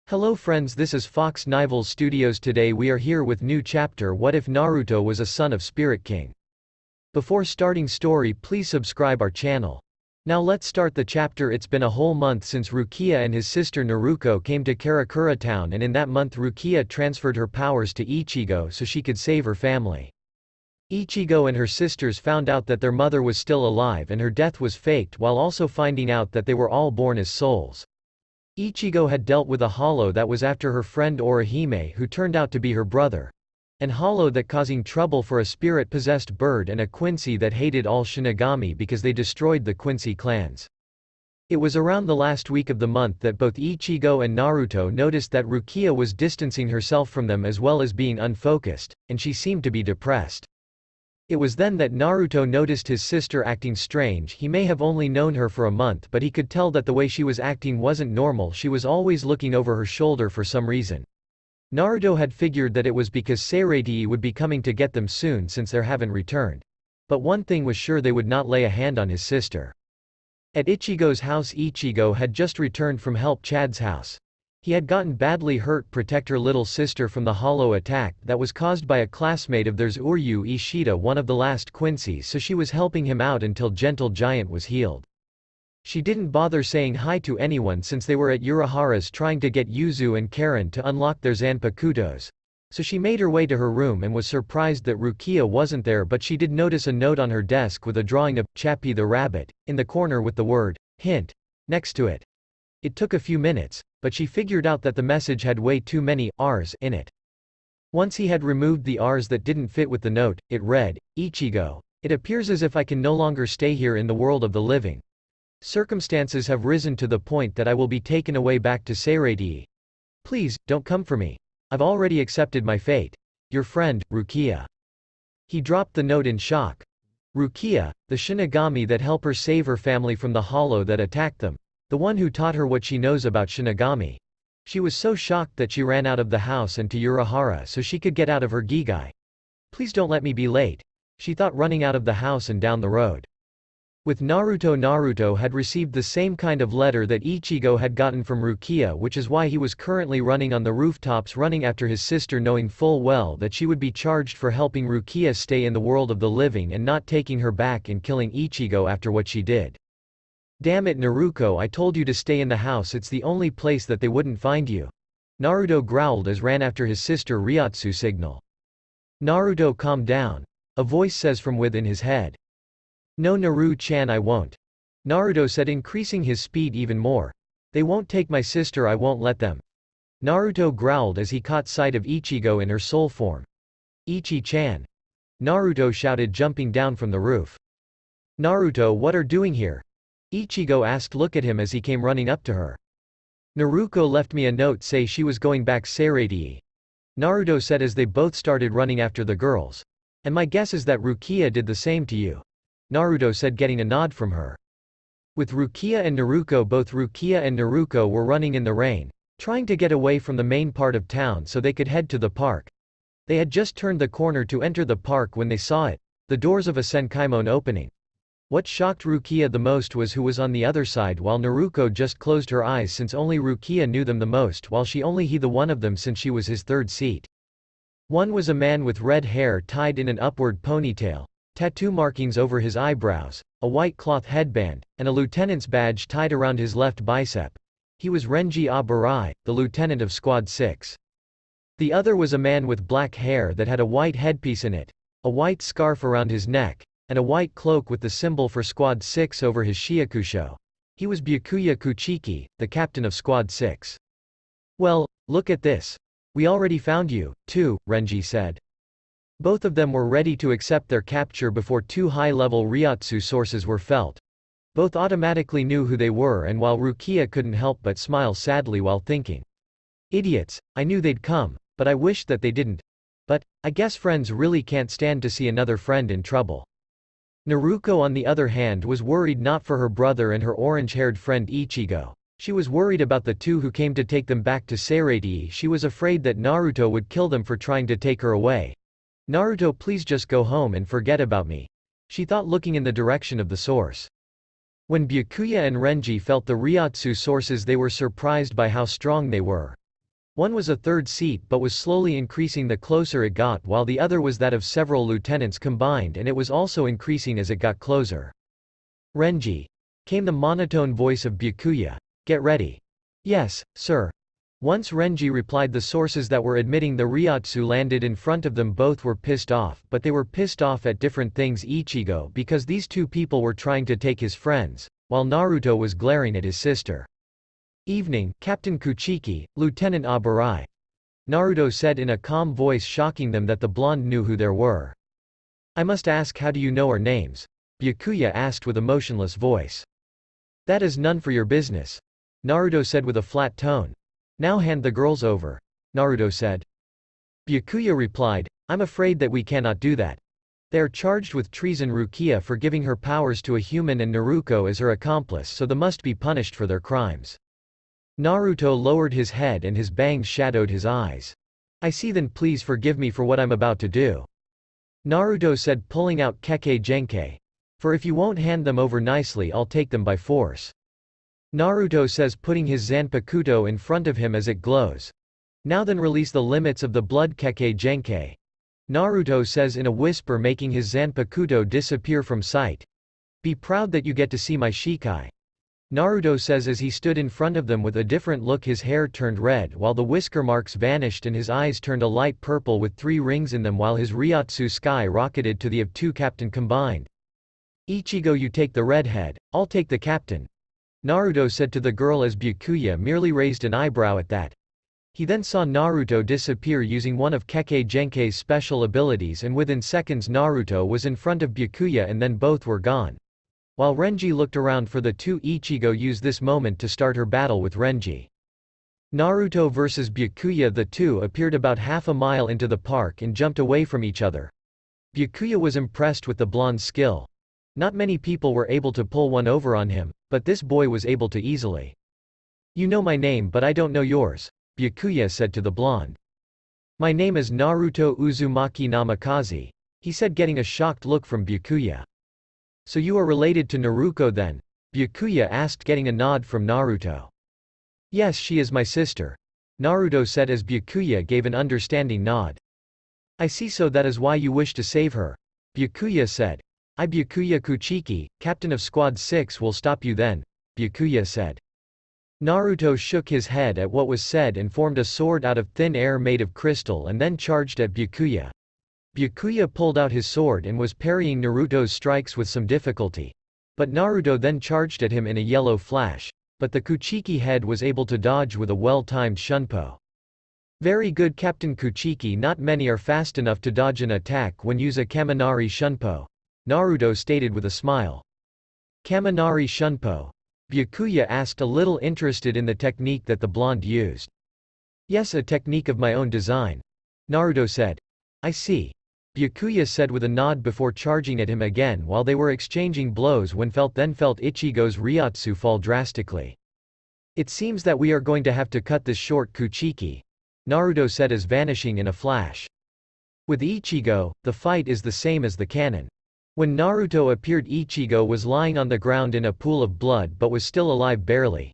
Hello friends, this is Fox Nival Studios. Today we are here with new chapter What if Naruto was a son of Spirit King. Before starting story, please subscribe our channel. Now let's start the chapter. It's been a whole month since Rukia and his sister Naruko came to Karakura town, and in that month Rukia transferred her powers to Ichigo so she could save her family. Ichigo and her sisters found out that their mother was still alive and her death was faked, while also finding out that they were all born as souls. Ichigo had dealt with a hollow that was after her friend Orihime, who turned out to be her brother. An hollow that causing trouble for a spirit-possessed bird, and a Quincy that hated all Shinigami because they destroyed the Quincy clans. It was around the last week of the month that both Ichigo and Naruto noticed that Rukia was distancing herself from them as well as being unfocused, and she seemed to be depressed. It was then that Naruto noticed his sister acting strange. He may have only known her for a month, but he could tell that the way she was acting wasn't normal. She was always looking over her shoulder for some reason. Naruto had figured that it was because Seireiti would be coming to get them soon since they haven't returned. But one thing was sure, they would not lay a hand on his sister. At Ichigo's house, Ichigo had just returned from help Chad's house. He had gotten badly hurt, protect her little sister from the hollow attack that was caused by a classmate of theirs, Uryu Ishida, one of the last Quincy's, so she was helping him out until Gentle Giant was healed. She didn't bother saying hi to anyone since they were at Urahara's trying to get Yuzu and Karen to unlock their Zanpakutos. So she made her way to her room and was surprised that Rukia wasn't there, but she did notice a note on her desk with a drawing of Chappie the rabbit, in the corner with the word, hint, next to it. It took a few minutes, but she figured out that the message had way too many R's in it. Once he had removed the R's that didn't fit with the note, it read, Ichigo, it appears as if I can no longer stay here in the world of the living. Circumstances have risen to the point that I will be taken away back to Seireiti. Please, don't come for me. I've already accepted my fate. Your friend, Rukia. He dropped the note in shock. Rukia, the Shinigami that helped her save her family from the hollow that attacked them. The one who taught her what she knows about Shinigami. She was so shocked that she ran out of the house and to Urahara so she could get out of her gigai. Please don't let me be late, she thought, running out of the house and down the road. With Naruto had received the same kind of letter that Ichigo had gotten from Rukia, which is why he was currently running on the rooftops running after his sister, knowing full well that she would be charged for helping Rukia stay in the world of the living and not taking her back and killing Ichigo after what she did. Damn it, Naruto, I told you to stay in the house, it's the only place that they wouldn't find you. Naruto growled as ran after his sister Ryotsu signal. Naruto, calm down. A voice says from within his head. No, Naru-chan, I won't. Naruto said, increasing his speed even more. They won't take my sister, I won't let them. Naruto growled as he caught sight of Ichigo in her soul form. Ichi-chan. Naruto shouted, jumping down from the roof. Naruto, what are doing here? Ichigo asked. Look at him as he came running up to her. Naruko left me a note, say she was going back Seireiti. Naruto said as they both started running after the girls. And my guess is that Rukia did the same to you. Naruto said, getting a nod from her. With Rukia and Naruko, both Rukia and Naruko were running in the rain, trying to get away from the main part of town so they could head to the park. They had just turned the corner to enter the park when they saw it, the doors of a Senkaimon opening. What shocked Rukia the most was who was on the other side, while Naruko just closed her eyes since only Rukia knew them the most, while she only he the one of them since she was his third seat. One was a man with red hair tied in an upward ponytail, tattoo markings over his eyebrows, a white cloth headband, and a lieutenant's badge tied around his left bicep. He was Renji Abarai, the lieutenant of Squad 6. The other was a man with black hair that had a white headpiece in it, a white scarf around his neck, and a white cloak with the symbol for Squad 6 over his Shiakusho. He was Byakuya Kuchiki, the captain of Squad 6. Well, look at this. We already found you, too, Renji said. Both of them were ready to accept their capture before two high-level Ryotsu sources were felt. Both automatically knew who they were, and while Rukia couldn't help but smile sadly while thinking, idiots, I knew they'd come, but I wished that they didn't. But, I guess friends really can't stand to see another friend in trouble. Naruko, on the other hand, was worried not for her brother and her orange-haired friend Ichigo. She was worried about the two who came to take them back to Seireiti. She was afraid that Naruto would kill them for trying to take her away. Naruto, please just go home and forget about me, she thought, looking in the direction of the source. When Byakuya and Renji felt the Ryotsu sources, they were surprised by how strong they were. One was a third seat but was slowly increasing the closer it got, while the other was that of several lieutenants combined, and it was also increasing as it got closer. "Renji," came the monotone voice of Byakuya. "Get ready." "Yes, sir." Once Renji replied, the sources that were admitting the Ryotsu landed in front of them both were pissed off, but they were pissed off at different things. Ichigo because these two people were trying to take his friends, while Naruto was glaring at his sister. "Evening, Captain Kuchiki, Lieutenant Abarai," Naruto said in a calm voice, shocking them that the blonde knew who there were. "I must ask, how do you know our names?" Byakuya asked with a motionless voice. "That is none for your business," Naruto said with a flat tone. "Now hand the girls over," Naruto said. Byakuya replied, "I'm afraid that we cannot do that. They are charged with treason, Rukia for giving her powers to a human and Naruko as her accomplice, so they must be punished for their crimes." Naruto lowered his head and his bangs shadowed his eyes. "I see, then please forgive me for what I'm about to do," Naruto said, pulling out Kekkei Genkei. "For if you won't hand them over nicely, I'll take them by force." Naruto says, putting his Zanpakuto in front of him as it glows. "Now then, release the limits of the blood, Kekkei Genkei," Naruto says in a whisper, making his Zanpakuto disappear from sight. "Be proud that you get to see my Shikai," Naruto says as he stood in front of them with a different look. His hair turned red while the whisker marks vanished and his eyes turned a light purple with 3 rings in them, while his Ryotsu sky rocketed to the of 2 captain combined. "Ichigo, you take the redhead, I'll take the captain," Naruto said to the girl as Byakuya merely raised an eyebrow at that. He then saw Naruto disappear using one of Kekkei Genkei's special abilities, and within seconds Naruto was in front of Byakuya and then both were gone. While Renji looked around for the two, Ichigo used this moment to start her battle with Renji. Naruto vs Byakuya. The two appeared about half a mile into the park and jumped away from each other. Byakuya was impressed with the blonde's skill. Not many people were able to pull one over on him, but this boy was able to easily. "You know my name but I don't know yours," Byakuya said to the blonde. "My name is Naruto Uzumaki Namikaze," he said, getting a shocked look from Byakuya. "So you are related to Naruko then?" Byakuya asked, getting a nod from Naruto. "Yes, she is my sister," Naruto said as Byakuya gave an understanding nod. "I see, so that is why you wish to save her," Byakuya said. "I, Byakuya Kuchiki, captain of Squad 6, will stop you then," Byakuya said. Naruto shook his head at what was said and formed a sword out of thin air made of crystal and then charged at Byakuya. Byakuya pulled out his sword and was parrying Naruto's strikes with some difficulty. But Naruto then charged at him in a yellow flash. But the Kuchiki head was able to dodge with a well-timed shunpo. "Very good, Captain Kuchiki. Not many are fast enough to dodge an attack when use a Kaminari shunpo," Naruto stated with a smile. "Kaminari shunpo?" Byakuya asked, a little interested in the technique that the blonde used. "Yes, a technique of my own design," Naruto said. "I see," Byakuya said with a nod before charging at him again. While they were exchanging blows, when felt Ichigo's Ryotsu fall drastically. "It seems that we are going to have to cut this short, Kuchiki," Naruto said as vanishing in a flash. With Ichigo, the fight is the same as the canon. When Naruto appeared, Ichigo was lying on the ground in a pool of blood but was still alive barely.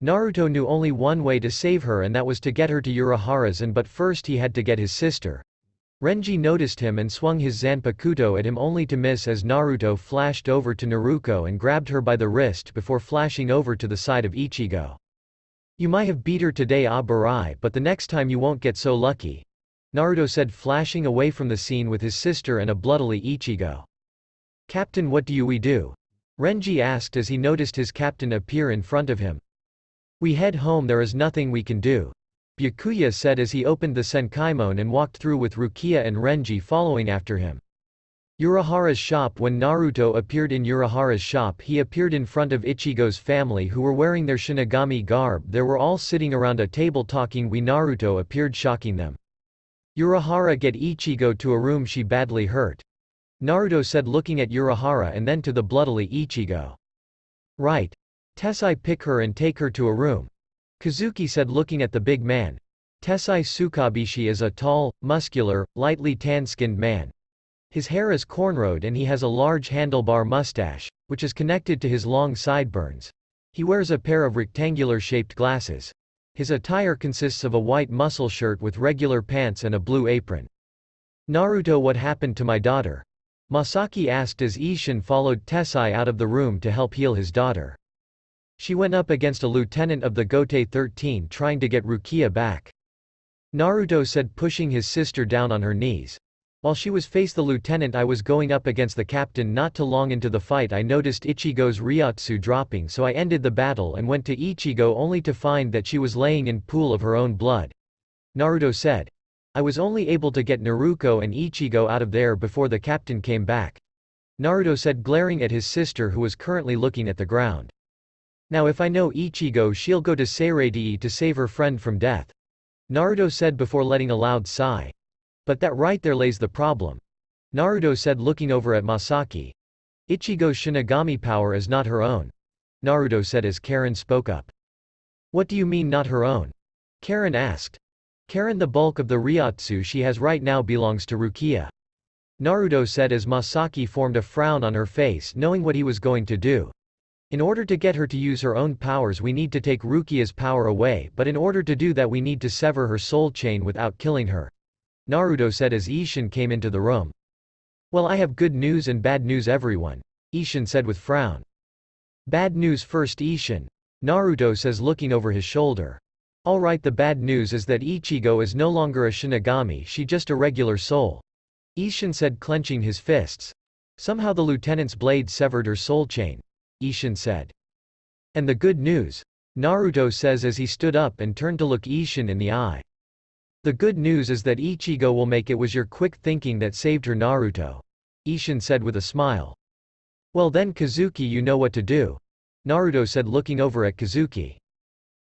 Naruto knew only one way to save her, and that was to get her to Urahara's, but first he had to get his sister. Renji noticed him and swung his Zanpakuto at him, only to miss as Naruto flashed over to Naruko and grabbed her by the wrist before flashing over to the side of Ichigo. "You might have beat her today, Abarai, but the next time you won't get so lucky," Naruto said, flashing away from the scene with his sister and a bloodily Ichigo. "Captain, what do we do?" Renji asked as he noticed his captain appear in front of him. "We head home, there is nothing we can do," Byakuya said as he opened the Senkaimon and walked through with Rukia and Renji following after him. Urahara's shop. When Naruto appeared in Urahara's shop, he appeared in front of Ichigo's family, who were wearing their Shinigami garb. They were all sitting around a table talking. Naruto appeared, shocking them. "Urahara, get Ichigo to a room, she badly hurt," Naruto said, looking at Urahara and then to the bloodily Ichigo. "Right. Tessai, pick her and take her to a room," Kazuki said, looking at the big man. Tessai Tsukabishi is a tall, muscular, lightly tan-skinned man. His hair is cornrowed and he has a large handlebar mustache, which is connected to his long sideburns. He wears a pair of rectangular-shaped glasses. His attire consists of a white muscle shirt with regular pants and a blue apron. Naruto, what happened to my daughter? Masaki asked as Ishin followed Tessai out of the room to help heal his daughter. She went up against a lieutenant of the Gote 13 trying to get Rukia back. Naruto said, pushing his sister down on her knees. While she was face the lieutenant, I was going up against the captain. Not too long into the fight I noticed Ichigo's Ryotsu dropping, so I ended the battle and went to Ichigo only to find that she was laying in pool of her own blood. Naruto said. I was only able to get Naruto and Ichigo out of there before the captain came back. Naruto said, glaring at his sister who was currently looking at the ground. Now if I know Ichigo, she'll go to Seireii to save her friend from death. Naruto said before letting a loud sigh. But that right there lays the problem. Naruto said, looking over at Masaki. Ichigo's Shinigami power is not her own. Naruto said as Karen spoke up. What do you mean not her own? Karen asked. Karen, the bulk of the Ryotsu she has right now belongs to Rukia. Naruto said as Masaki formed a frown on her face, knowing what he was going to do. In order to get her to use her own powers we need to take Rukia's power away, but in order to do that we need to sever her soul chain without killing her. Naruto said as Ishin came into the room. Well, I have good news and bad news, everyone. Ishin said with frown. Bad news first, Ishin. Naruto says, looking over his shoulder. Alright, the bad news is that Ichigo is no longer a Shinigami, she just a regular soul. Ishin said, clenching his fists. Somehow the lieutenant's blade severed her soul chain. Ishin said. And the good news? Naruto says as he stood up and turned to look Ishin in the eye. The good news is that Ichigo will make it was your quick thinking that saved her, Naruto. Ishin said with a smile. Well then Kazuki, you know what to do. Naruto said, looking over at Kazuki.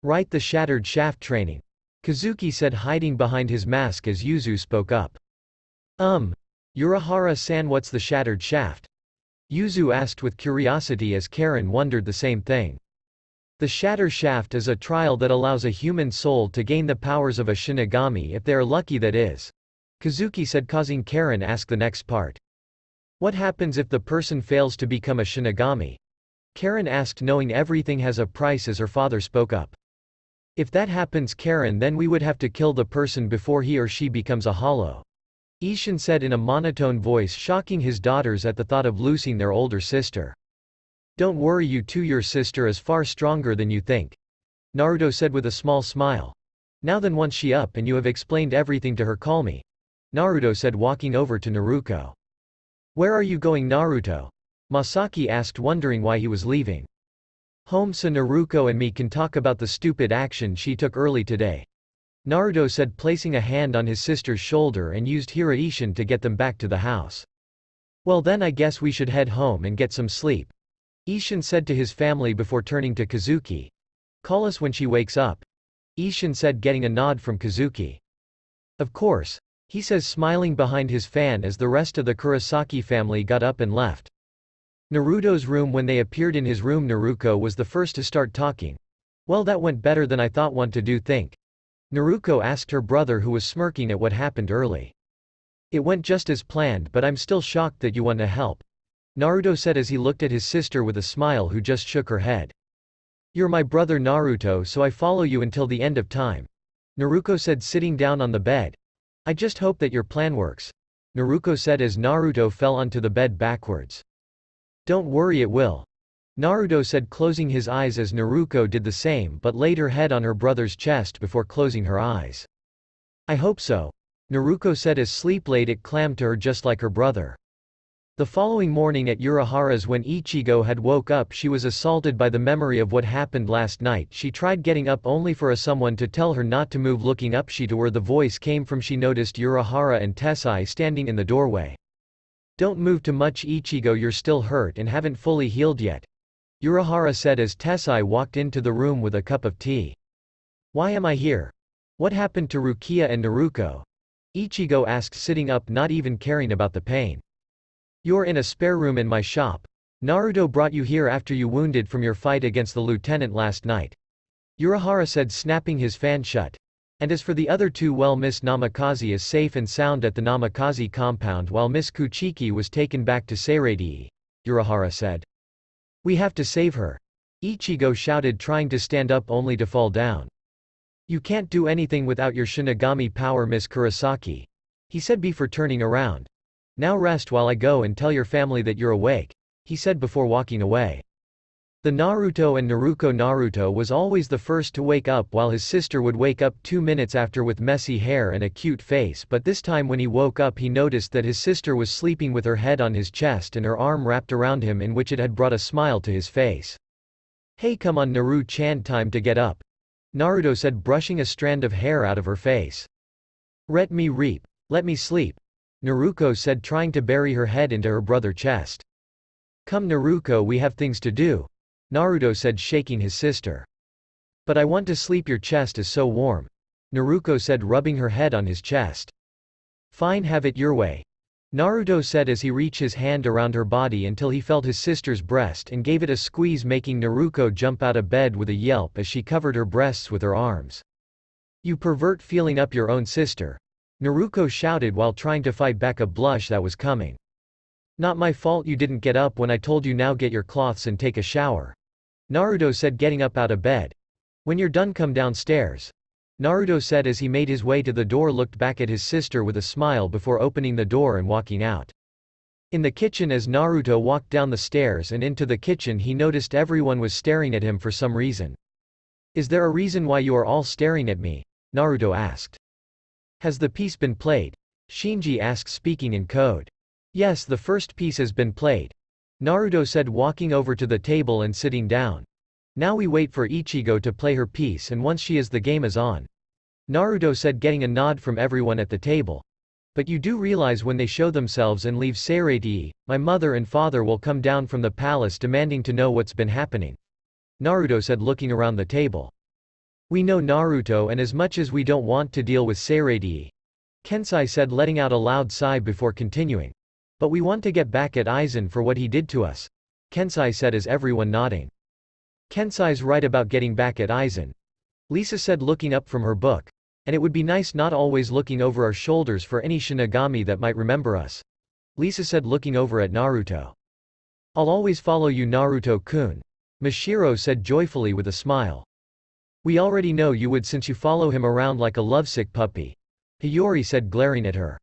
Right, the shattered shaft training. Kazuki said, hiding behind his mask as Yuzu spoke up. Urahara-san, what's the shattered shaft? Yuzu asked with curiosity as Karen wondered the same thing. The Shatter Shaft is a trial that allows a human soul to gain the powers of a Shinigami if they are lucky, that is. Kazuki said, causing Karen ask the next part. What happens if the person fails to become a Shinigami? Karen asked, knowing everything has a price as her father spoke up. If that happens, Karen, then we would have to kill the person before he or she becomes a hollow. Ishin said in a monotone voice, shocking his daughters at the thought of losing their older sister. Don't worry, you two, your sister is far stronger than you think. Naruto said with a small smile. Now then, once she up and you have explained everything to her, call me. Naruto said, walking over to Naruto. Where are you going, Naruto? Masaki asked, wondering why he was leaving. Home so Naruto and me can talk about the stupid action she took early today. Naruto said, placing a hand on his sister's shoulder, and used Hiraishin to get them back to the house. Well then I guess we should head home and get some sleep. Ishin said to his family before turning to Kazuki. Call us when she wakes up. Ishin said, getting a nod from Kazuki. Of course. He says, smiling behind his fan as the rest of the Kurosaki family got up and left. Naruto's room. When they appeared in his room, Naruto was the first to start talking. Well, that went better than I thought. What to do, think? Naruto asked her brother, who was smirking at what happened early. It went just as planned, but I'm still shocked that you want to help. Naruto said as he looked at his sister with a smile, who just shook her head. You're my brother, Naruto, so I follow you until the end of time. Naruto said, sitting down on the bed. I just hope that your plan works. Naruto said as Naruto fell onto the bed backwards. Don't worry, it will. Naruto said, closing his eyes as Naruto did the same but laid her head on her brother's chest before closing her eyes. I hope so. Naruto said as sleep laid it clammed to her just like her brother. The following morning at Urahara's, when Ichigo had woke up, she was assaulted by the memory of what happened last night. She tried getting up only for someone to tell her not to move. Looking up to where the voice came from, she noticed Urahara and Tessai standing in the doorway. Don't move too much, Ichigo, you're still hurt and haven't fully healed yet. Urahara said as Tessai walked into the room with a cup of tea. Why am I here? What happened to Rukia and Naruto? Ichigo asked, sitting up, not even caring about the pain. You're in a spare room in my shop. Naruto brought you here after you wounded from your fight against the lieutenant last night. Urahara said, snapping his fan shut. And as for the other two, well, Miss Namikaze is safe and sound at the Namikaze compound while Miss Kuchiki was taken back to Seireii. Urahara said. We have to save her. Ichigo shouted, trying to stand up only to fall down. You can't do anything without your Shinigami power, Miss Kurosaki, he said before turning around. Now rest while I go and tell your family that you're awake, he said before walking away. The Naruto and Naruto was always the first to wake up, while his sister would wake up 2 minutes after with messy hair and a cute face, but this time when he woke up he noticed that his sister was sleeping with her head on his chest and her arm wrapped around him, in which it had brought a smile to his face. Hey, come on Naru-chan, time to get up, Naruto said, brushing a strand of hair out of her face. Let me sleep, Naruko said, trying to bury her head into her brother's chest. Come Naruko, we have things to do, Naruto said, shaking his sister. But I want to sleep, your chest is so warm, Naruko said, rubbing her head on his chest. Fine, have it your way, Naruto said as he reached his hand around her body until he felt his sister's breast and gave it a squeeze, making Naruko jump out of bed with a yelp as she covered her breasts with her arms. You pervert, feeling up your own sister, Naruko shouted while trying to fight back a blush that was coming. Not my fault you didn't get up when I told you, now get your cloths and take a shower, Naruto said, getting up out of bed. When you're done, come downstairs, Naruto said as he made his way to the door, looked back at his sister with a smile before opening the door and walking out. In the kitchen, as Naruto walked down the stairs and into the kitchen, he noticed everyone was staring at him for some reason. Is there a reason why you are all staring at me? Naruto asked. Has the piece been played? Shinji asked, speaking in code. Yes, the first piece has been played, Naruto said, walking over to the table and sitting down. Now we wait for Ichigo to play her piece, and once she is, the game is on, Naruto said, getting a nod from everyone at the table. But you do realize when they show themselves and leave Seireiti, my mother and father will come down from the palace demanding to know what's been happening, Naruto said, looking around the table. We know, Naruto, and as much as we don't want to deal with Seireiti, Kensai said, letting out a loud sigh before continuing. But we want to get back at Aizen for what he did to us, Kensai said, as everyone nodding. Kensai's right about getting back at Aizen, Lisa said, looking up from her book. And it would be nice not always looking over our shoulders for any Shinigami that might remember us, Lisa said, looking over at Naruto. I'll always follow you, Naruto-kun, Mashiro said joyfully with a smile. We already know you would, since you follow him around like a lovesick puppy, Hiyori said, glaring at her.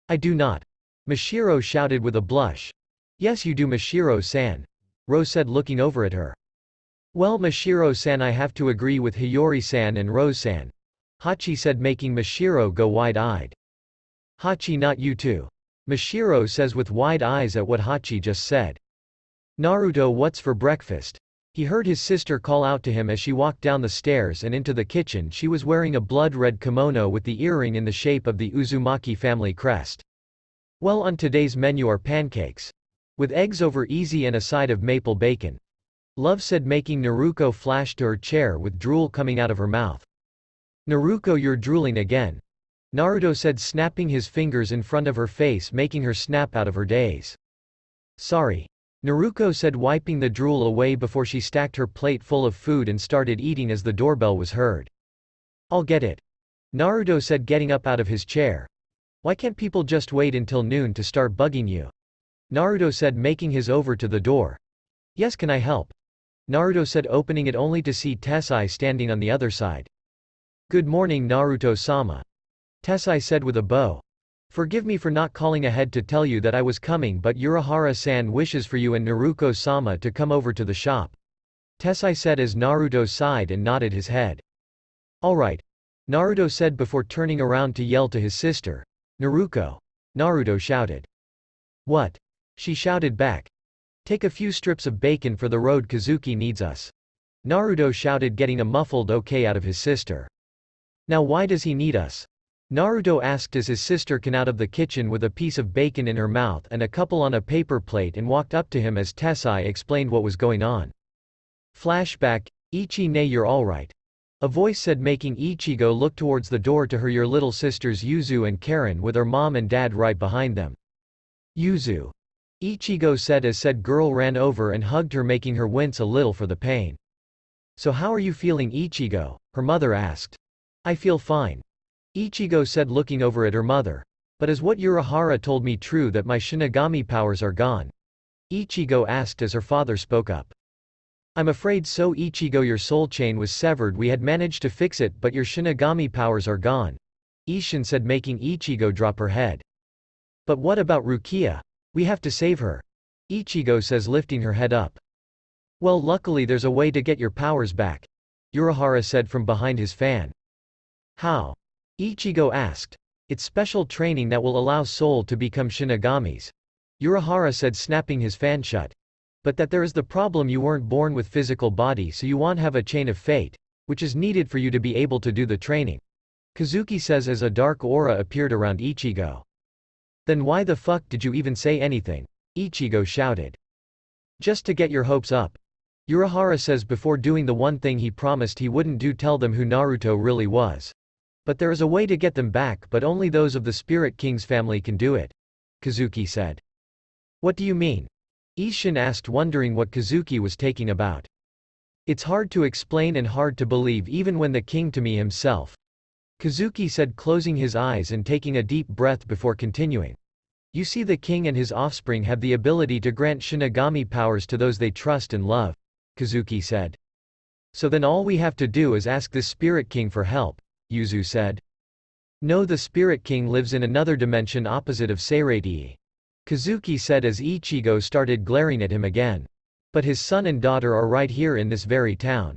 I do not, Mashiro shouted with a blush. Yes you do, Mashiro-san, Rose said, looking over at her. Well, Mashiro-san, I have to agree with Hiyori-san and Rose-san, Hachi said, making Mashiro go wide-eyed. Hachi, not you too, Mashiro says with wide eyes at what Hachi just said. Naruto, what's for breakfast? He heard his sister call out to him as she walked down the stairs and into the kitchen. She was wearing a blood-red kimono with the earring in the shape of the Uzumaki family crest. Well, on today's menu are pancakes, with eggs over easy and a side of maple bacon, Love said, making Naruko flash to her chair with drool coming out of her mouth. Naruko, you're drooling again, Naruto said, snapping his fingers in front of her face, making her snap out of her daze. Sorry, Naruko said, wiping the drool away before she stacked her plate full of food and started eating as the doorbell was heard. I'll get it, Naruto said, getting up out of his chair. Why can't people just wait until noon to start bugging you? Naruto said, making his over to the door. Yes, can I help? Naruto said, opening it only to see Tessai standing on the other side. Good morning, Naruto-sama, Tessai said with a bow. Forgive me for not calling ahead to tell you that I was coming, but Urahara-san wishes for you and Naruko-sama to come over to the shop, Tessai said as Naruto sighed and nodded his head. Alright, Naruto said before turning around to yell to his sister. Naruko! Naruto shouted. What? She shouted back. Take a few strips of bacon for the road, Kazuki needs us, Naruto shouted, getting a muffled okay out of his sister. Now why does he need us? Naruto asked as his sister came out of the kitchen with a piece of bacon in her mouth and a couple on a paper plate and walked up to him as Tessai explained what was going on. Flashback, Ichi-ne, you're alright, a voice said, making Ichigo look towards the door to her. Your little sisters Yuzu and Karen with her mom and dad right behind them. Yuzu, Ichigo said as said girl ran over and hugged her, making her wince a little for the pain. So how are you feeling, Ichigo? Her mother asked. I feel fine, Ichigo said, looking over at her mother. But is what Urahara told me true, that my Shinigami powers are gone? Ichigo asked as her father spoke up. I'm afraid so, Ichigo, your soul chain was severed. We had managed to fix it, but your Shinigami powers are gone, Ishin said, making Ichigo drop her head. But what about Rukia? We have to save her, Ichigo says, lifting her head up. Well, luckily there's a way to get your powers back, Urahara said from behind his fan. How? Ichigo asked. It's special training that will allow Soul to become Shinigamis, Urahara said, snapping his fan shut. But that there is the problem, you weren't born with physical body, so you won't have a chain of fate, which is needed for you to be able to do the training, Kazuki says as a dark aura appeared around Ichigo. Then why the fuck did you even say anything? Ichigo shouted. Just to get your hopes up, Urahara says before doing the one thing he promised he wouldn't do, tell them who Naruto really was. But there is a way to get them back, but only those of the Spirit King's family can do it, Kazuki said. What do you mean? Ishin asked, wondering what Kazuki was taking about. It's hard to explain and hard to believe even when the king to me himself, Kazuki said, closing his eyes and taking a deep breath before continuing. You see, the king and his offspring have the ability to grant Shinigami powers to those they trust and love, Kazuki said. So then all we have to do is ask this Spirit King for help, Yuzu said. No, the Spirit King lives in another dimension opposite of Seiretii, Kazuki said as Ichigo started glaring at him again. But his son and daughter are right here in this very town,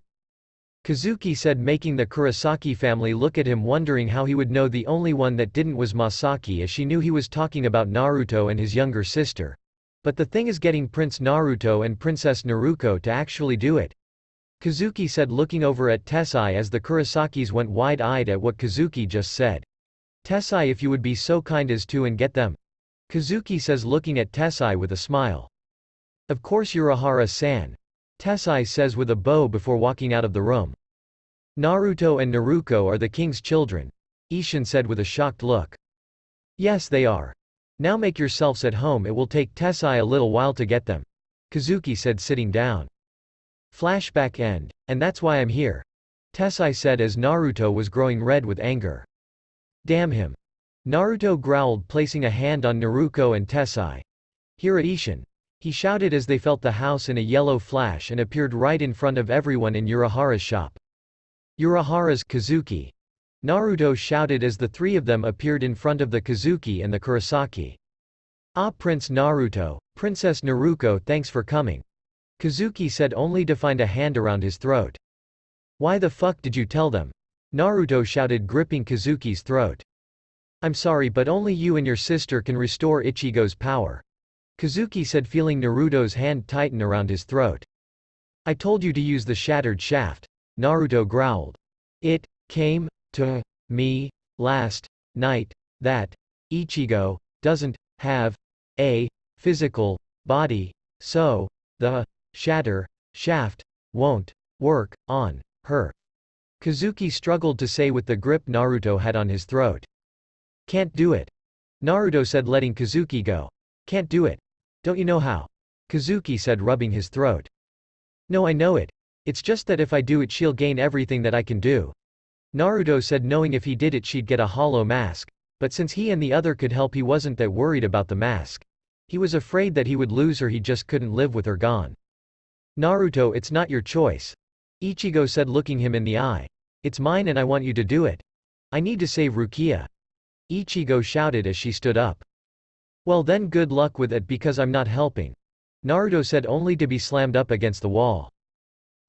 Kazuki said, making the Kurosaki family look at him, wondering how he would know. The only one that didn't was Masaki, as she knew he was talking about Naruto and his younger sister. But the thing is getting Prince Naruto and Princess Naruko to actually do it, Kazuki said, looking over at Tessai as the Kurosakis went wide-eyed at what Kazuki just said. Tessai, if you would be so kind as to and get them, Kazuki says, looking at Tessai with a smile. Of course, Urahara-san, Tessai says with a bow before walking out of the room. Naruto and Naruko are the king's children, Ishin said with a shocked look. Yes, they are. Now make yourselves at home, it will take Tessai a little while to get them, Kazuki said, sitting down. Flashback end. And that's why I'm here, Tessai said as Naruto was growing red with anger. Damn him, Naruto growled, placing a hand on Naruko and Tessai. Here at Ishin, he shouted as they felt the house in a yellow flash and appeared right in front of everyone in Urahara's shop. Urahara's Kazuki, Naruto shouted as the three of them appeared in front of the Kazuki and the Kurosaki. Ah, Prince Naruto, Princess Naruko, thanks for coming, Kazuki said, only to find a hand around his throat. Why the fuck did you tell them? Naruto shouted, gripping Kazuki's throat. I'm sorry, but only you and your sister can restore Ichigo's power, Kazuki said, feeling Naruto's hand tighten around his throat. I told you to use the shattered shaft, Naruto growled. It came to me last night that Ichigo doesn't have a physical body, so the shatter shaft won't work on her, Kazuki struggled to say with the grip Naruto had on his throat. Can't do it, Naruto said, letting Kazuki go. Can't do it. Don't you know how? Kazuki said, rubbing his throat. No, I know it. It's just that if I do it, she'll gain everything that I can do, Naruto said, knowing if he did it she'd get a hollow mask, but since he and the other could help, he wasn't that worried about the mask. He was afraid that he would lose her, he just couldn't live with her gone. Naruto, it's not your choice, Ichigo said, looking him in the eye. It's mine and I want you to do it. I need to save Rukia, Ichigo shouted as she stood up. Well then, good luck with it, because I'm not helping, Naruto said, only to be slammed up against the wall.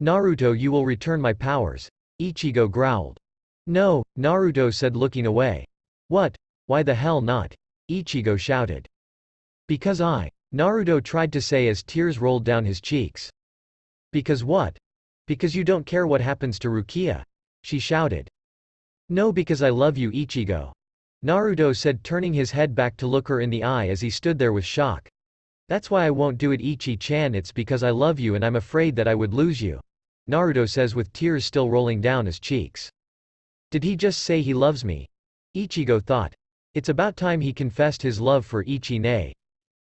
Naruto, you will return my powers, Ichigo growled. No, Naruto said, looking away. What? Why the hell not? Ichigo shouted. Because Naruto tried to say as tears rolled down his cheeks. Because what? Because you don't care what happens to Rukia, she shouted. No, because I love you, Ichigo, Naruto said, turning his head back to look her in the eye as he stood there with shock. That's why I won't do it, Ichi-chan, it's because I love you and I'm afraid that I would lose you, Naruto says with tears still rolling down his cheeks. Did he just say he loves me? Ichigo thought. It's about time he confessed his love for Ichi-ne.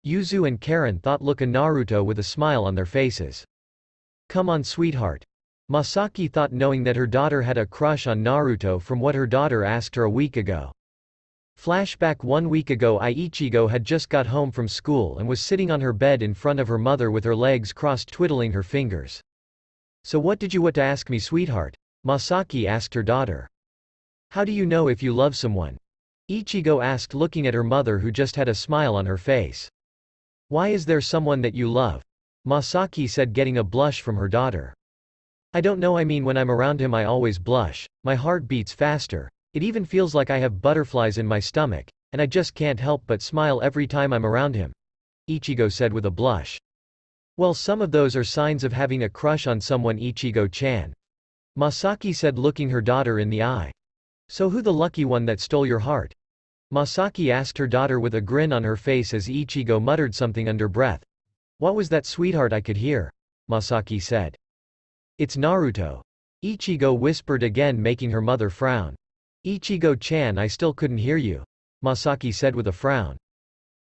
Yuzu and Karen thought, look at Naruto with a smile on their faces. Come on, sweetheart, Masaki thought, knowing that her daughter had a crush on Naruto from what her daughter asked her a week ago. Flashback 1 week ago, Ichigo had just got home from school and was sitting on her bed in front of her mother with her legs crossed, twiddling her fingers. So what did you want to ask me, sweetheart? Masaki asked her daughter. How do you know if you love someone? Ichigo asked, looking at her mother, who just had a smile on her face. Why is there someone that you love? Masaki said, getting a blush from her daughter. I don't know, I mean when I'm around him I always blush, my heart beats faster, it even feels like I have butterflies in my stomach, and I just can't help but smile every time I'm around him. Ichigo said with a blush. Well, some of those are signs of having a crush on someone, Ichigo-chan. Masaki said, looking her daughter in the eye. So who the lucky one that stole your heart? Masaki asked her daughter with a grin on her face as Ichigo muttered something under breath. What was that, sweetheart? I could hear. Masaki said. It's Naruto. Ichigo whispered again, making her mother frown. Ichigo-chan, I still couldn't hear you. Masaki said with a frown.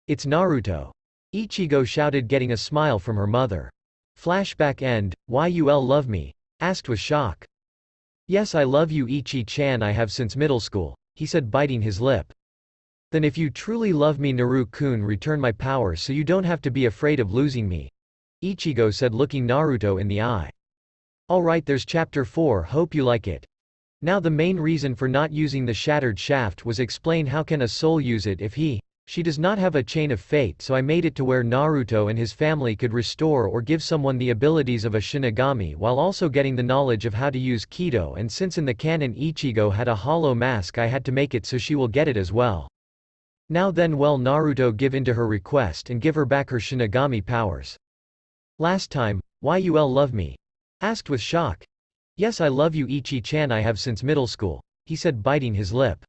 It's Naruto. Ichigo shouted, getting a smile from her mother. Flashback end. Why you love me? Asked with shock. Yes, I love you, Ichi-chan, I have since middle school, he said, biting his lip. Then if you truly love me, Naru-kun, return my power so you don't have to be afraid of losing me. Ichigo said, looking Naruto in the eye. Alright, there's chapter 4, hope you like it. Now the main reason for not using the shattered shaft was explain how can a soul use it if she does not have a chain of fate, so I made it to where Naruto and his family could restore or give someone the abilities of a Shinigami while also getting the knowledge of how to use Kido, and since in the canon Ichigo had a hollow mask, I had to make it so she will get it as well. Now then, will Naruto give in to her request and give her back her Shinigami powers? Last time, why you love me? Asked with shock. Yes, I love you, Ichi-chan, I have since middle school, he said, biting his lip.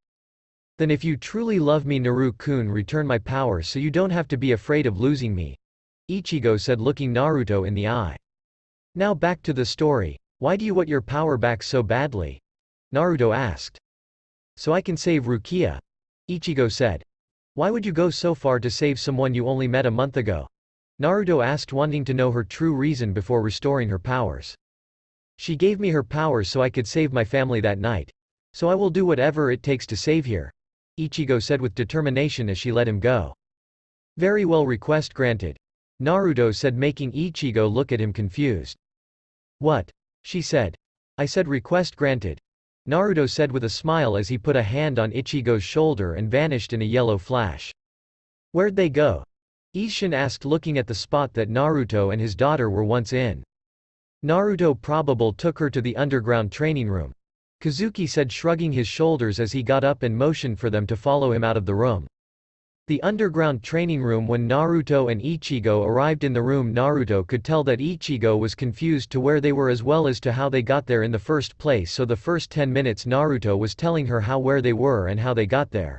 Then if you truly love me, Naru-kun, return my power so you don't have to be afraid of losing me. Ichigo said, looking Naruto in the eye. Now back to the story. Why do you want your power back so badly? Naruto asked. So I can save Rukia. Ichigo said. Why would you go so far to save someone you only met a month ago? Naruto asked, wanting to know her true reason before restoring her powers. She gave me her powers so I could save my family that night. So I will do whatever it takes to save her. Ichigo said with determination as she let him go. Very well, request granted. Naruto said, making Ichigo look at him confused. What? She said. I said request granted. Naruto said with a smile as he put a hand on Ichigo's shoulder and vanished in a yellow flash. Where'd they go? Isshin asked, looking at the spot that Naruto and his daughter were once in. Naruto probably took her to the underground training room. Kazuki said, shrugging his shoulders as he got up and motioned for them to follow him out of the room. The underground training room. When Naruto and Ichigo arrived in the room, Naruto could tell that Ichigo was confused to where they were as well as to how they got there in the first place, so the first 10 minutes Naruto was telling her where they were and how they got there.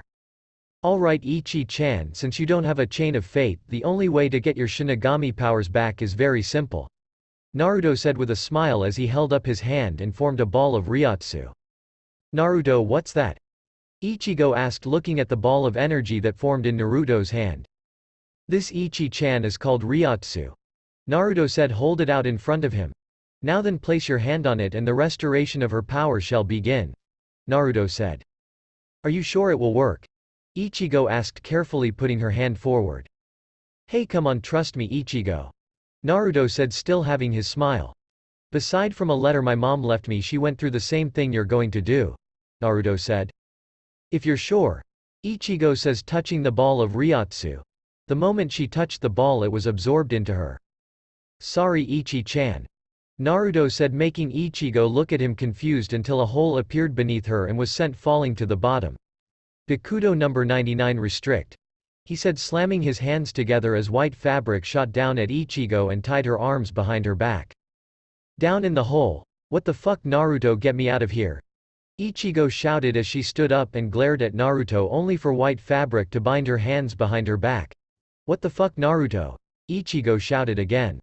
Alright, Ichi-chan, since you don't have a chain of fate, the only way to get your Shinigami powers back is very simple. Naruto said with a smile as he held up his hand and formed a ball of Ryotsu. Naruto, what's that? Ichigo asked, looking at the ball of energy that formed in Naruto's hand. This, Ichi-chan, is called Ryotsu. Naruto said, hold it out in front of him. Now then, place your hand on it and the restoration of her power shall begin. Naruto said. Are you sure it will work? Ichigo asked, carefully putting her hand forward. Hey, come on, trust me, Ichigo. Naruto said, still having his smile. Beside from a letter my mom left me, she went through the same thing you're going to do. Naruto said. If you're sure. Ichigo says, touching the ball of Ryotsu. The moment she touched the ball, it was absorbed into her. Sorry, Ichi-chan. Naruto said, making Ichigo look at him confused until a hole appeared beneath her and was sent falling to the bottom. Bakudo number 99 restrict. He said, slamming his hands together as white fabric shot down at Ichigo and tied her arms behind her back. Down in the hole. What the fuck, Naruto, get me out of here. Ichigo shouted as she stood up and glared at Naruto, only for white fabric to bind her hands behind her back. What the fuck, Naruto? Ichigo shouted again.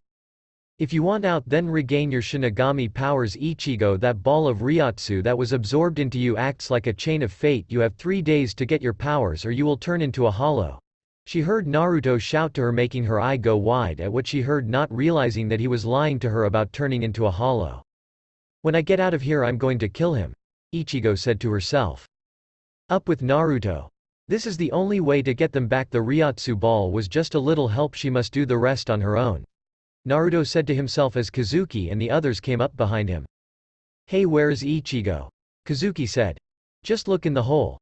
If you want out, then regain your Shinigami powers, Ichigo. That ball of Ryotsu that was absorbed into you acts like a chain of fate. You have 3 days to get your powers or you will turn into a hollow. She heard Naruto shout to her, making her eye go wide at what she heard, not realizing that he was lying to her about turning into a hollow. When I get out of here, I'm going to kill him, Ichigo said to herself. Up with Naruto. This is the only way to get them back. The Ryotsu ball was just a little help, she must do the rest on her own. Naruto said to himself as Kazuki and the others came up behind him. Hey, where's Ichigo? Kazuki said. Just look in the hole.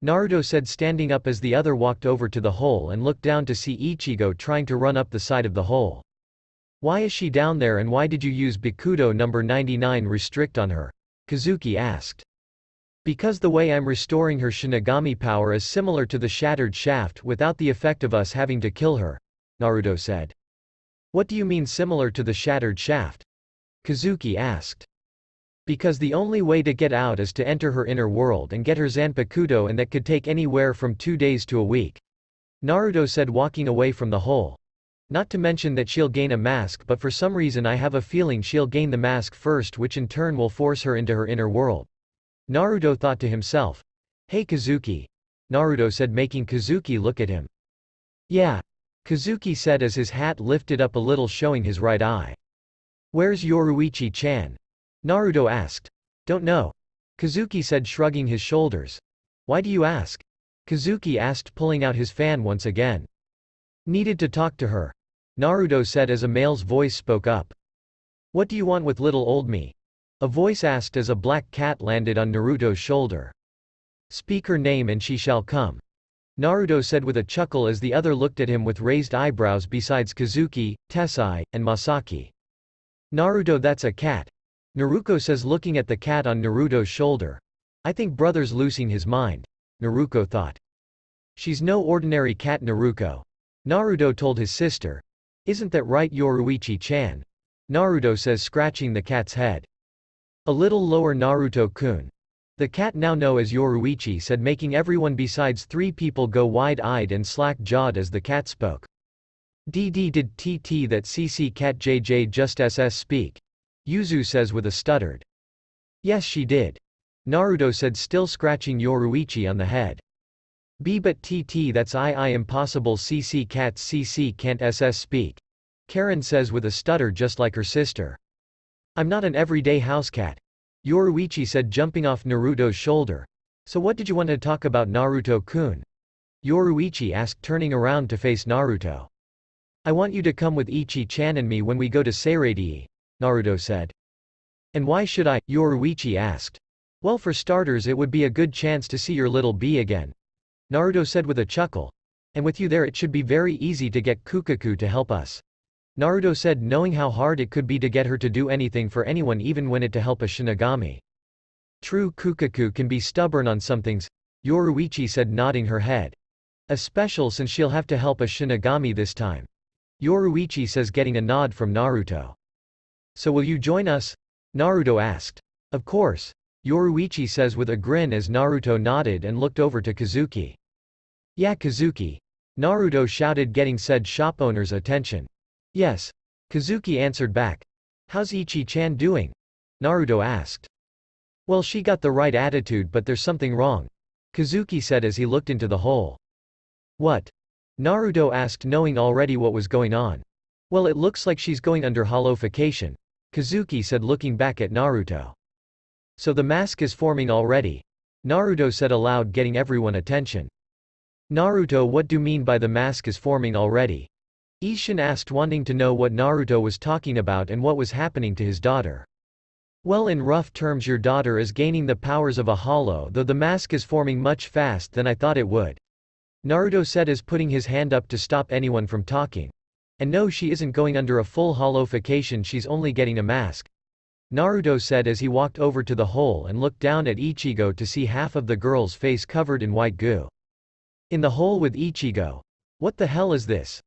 Naruto said, standing up as the other walked over to the hole and looked down to see Ichigo trying to run up the side of the hole. Why is she down there and why did you use Bikudo number 99 restrict on her? Kazuki asked. Because the way I'm restoring her Shinigami power is similar to the shattered shaft without the effect of us having to kill her, Naruto said. What do you mean similar to the shattered shaft? Kazuki asked. Because the only way to get out is to enter her inner world and get her Zanpakuto, and that could take anywhere from 2 days to a week. Naruto said, walking away from the hole. Not to mention that she'll gain a mask, but for some reason I have a feeling she'll gain the mask first, which in turn will force her into her inner world. Naruto thought to himself. Hey Kazuki. Naruto said, making Kazuki look at him. Yeah. Kazuki said as his hat lifted up a little, showing his right eye. Where's Yoruichi-chan? Naruto asked. Don't know. Kazuki said, shrugging his shoulders. Why do you ask? Kazuki asked, pulling out his fan once again. Needed to talk to her. Naruto said as a male's voice spoke up. What do you want with little old me? A voice asked as a black cat landed on Naruto's shoulder. Speak her name and she shall come. Naruto said with a chuckle as the other looked at him with raised eyebrows besides Kazuki, Tessai, and Masaki. Naruto, that's a cat. Naruko says, looking at the cat on Naruto's shoulder. I think brother's losing his mind. Naruko thought. She's no ordinary cat, Naruko. Naruto told his sister. Isn't that right, Yoruichi-chan? Naruto says, scratching the cat's head. A little lower, Naruto-kun. The cat, now known as Yoruichi, said, making everyone besides 3 people go wide-eyed and slack-jawed as the cat spoke. Did TT that CC cat JJ just SS speak? Yuzu says with a stuttered. Yes, she did. Naruto said, still scratching Yoruichi on the head. But TT that's I impossible, CC cats CC can't SS speak. Karen says with a stutter, just like her sister. I'm not an everyday house cat. Yoruichi said, jumping off Naruto's shoulder. So what did you want to talk about, Naruto-kun? Yoruichi asked, turning around to face Naruto. I want you to come with Ichi-chan and me when we go to Seireii, Naruto said. And why should I? Yoruichi asked. Well, for starters it would be a good chance to see your little bee again. Naruto said with a chuckle. And with you there it should be very easy to get Kukaku to help us. Naruto said, knowing how hard it could be to get her to do anything for anyone, even when it to help a Shinigami. True, Kukaku can be stubborn on some things, Yoruichi said, nodding her head. Especially since she'll have to help a Shinigami this time. Yoruichi says, getting a nod from Naruto. So will you join us? Naruto asked. Of course. Yoruichi says with a grin as Naruto nodded and looked over to Kazuki. Yeah, Kazuki. Naruto shouted, getting said shop owner's attention. Yes. Kazuki answered back. How's Ichi-chan doing? Naruto asked. Well, she got the right attitude, but there's something wrong. Kazuki said as he looked into the hole. What? Naruto asked, knowing already what was going on. Well, it looks like she's going under hollowification. Kazuki said, looking back at Naruto. So the mask is forming already? Naruto said aloud, getting everyone attention. Naruto, what do you mean by the mask is forming already? Ishin asked, wanting to know what Naruto was talking about and what was happening to his daughter. Well, in rough terms, your daughter is gaining the powers of a hollow, though the mask is forming much fast than I thought it would. Naruto said as putting his hand up to stop anyone from talking. And no, she isn't going under a full hollowification, she's only getting a mask. Naruto said as he walked over to the hole and looked down at Ichigo to see half of the girl's face covered in white goo. In the hole with Ichigo. What the hell is this?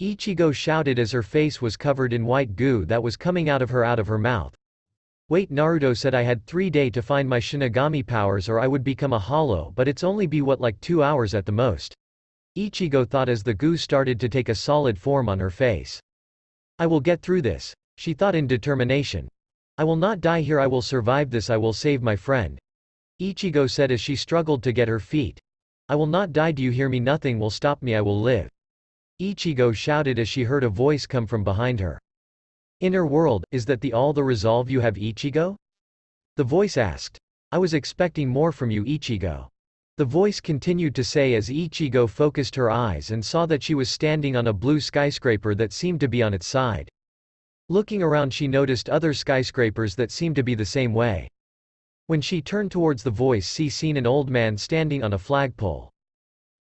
Ichigo shouted as her face was covered in white goo that was coming out of her mouth. Wait, Naruto said, I had 3 days to find my Shinigami powers or I would become a hollow, but it's only be what, like 2 hours at the most. Ichigo thought as the goo started to take a solid form on her face. I will get through this, she thought in determination. I will not die here, I will survive this, I will save my friend. Ichigo said as she struggled to get her feet. I will not die, do you hear me? Nothing will stop me, I will live. Ichigo shouted as she heard a voice come from behind her. Inner world, is that all the resolve you have, Ichigo? The voice asked. I was expecting more from you, Ichigo. The voice continued to say as Ichigo focused her eyes and saw that she was standing on a blue skyscraper that seemed to be on its side. Looking around she noticed other skyscrapers that seemed to be the same way. When she turned towards the voice she seen an old man standing on a flagpole.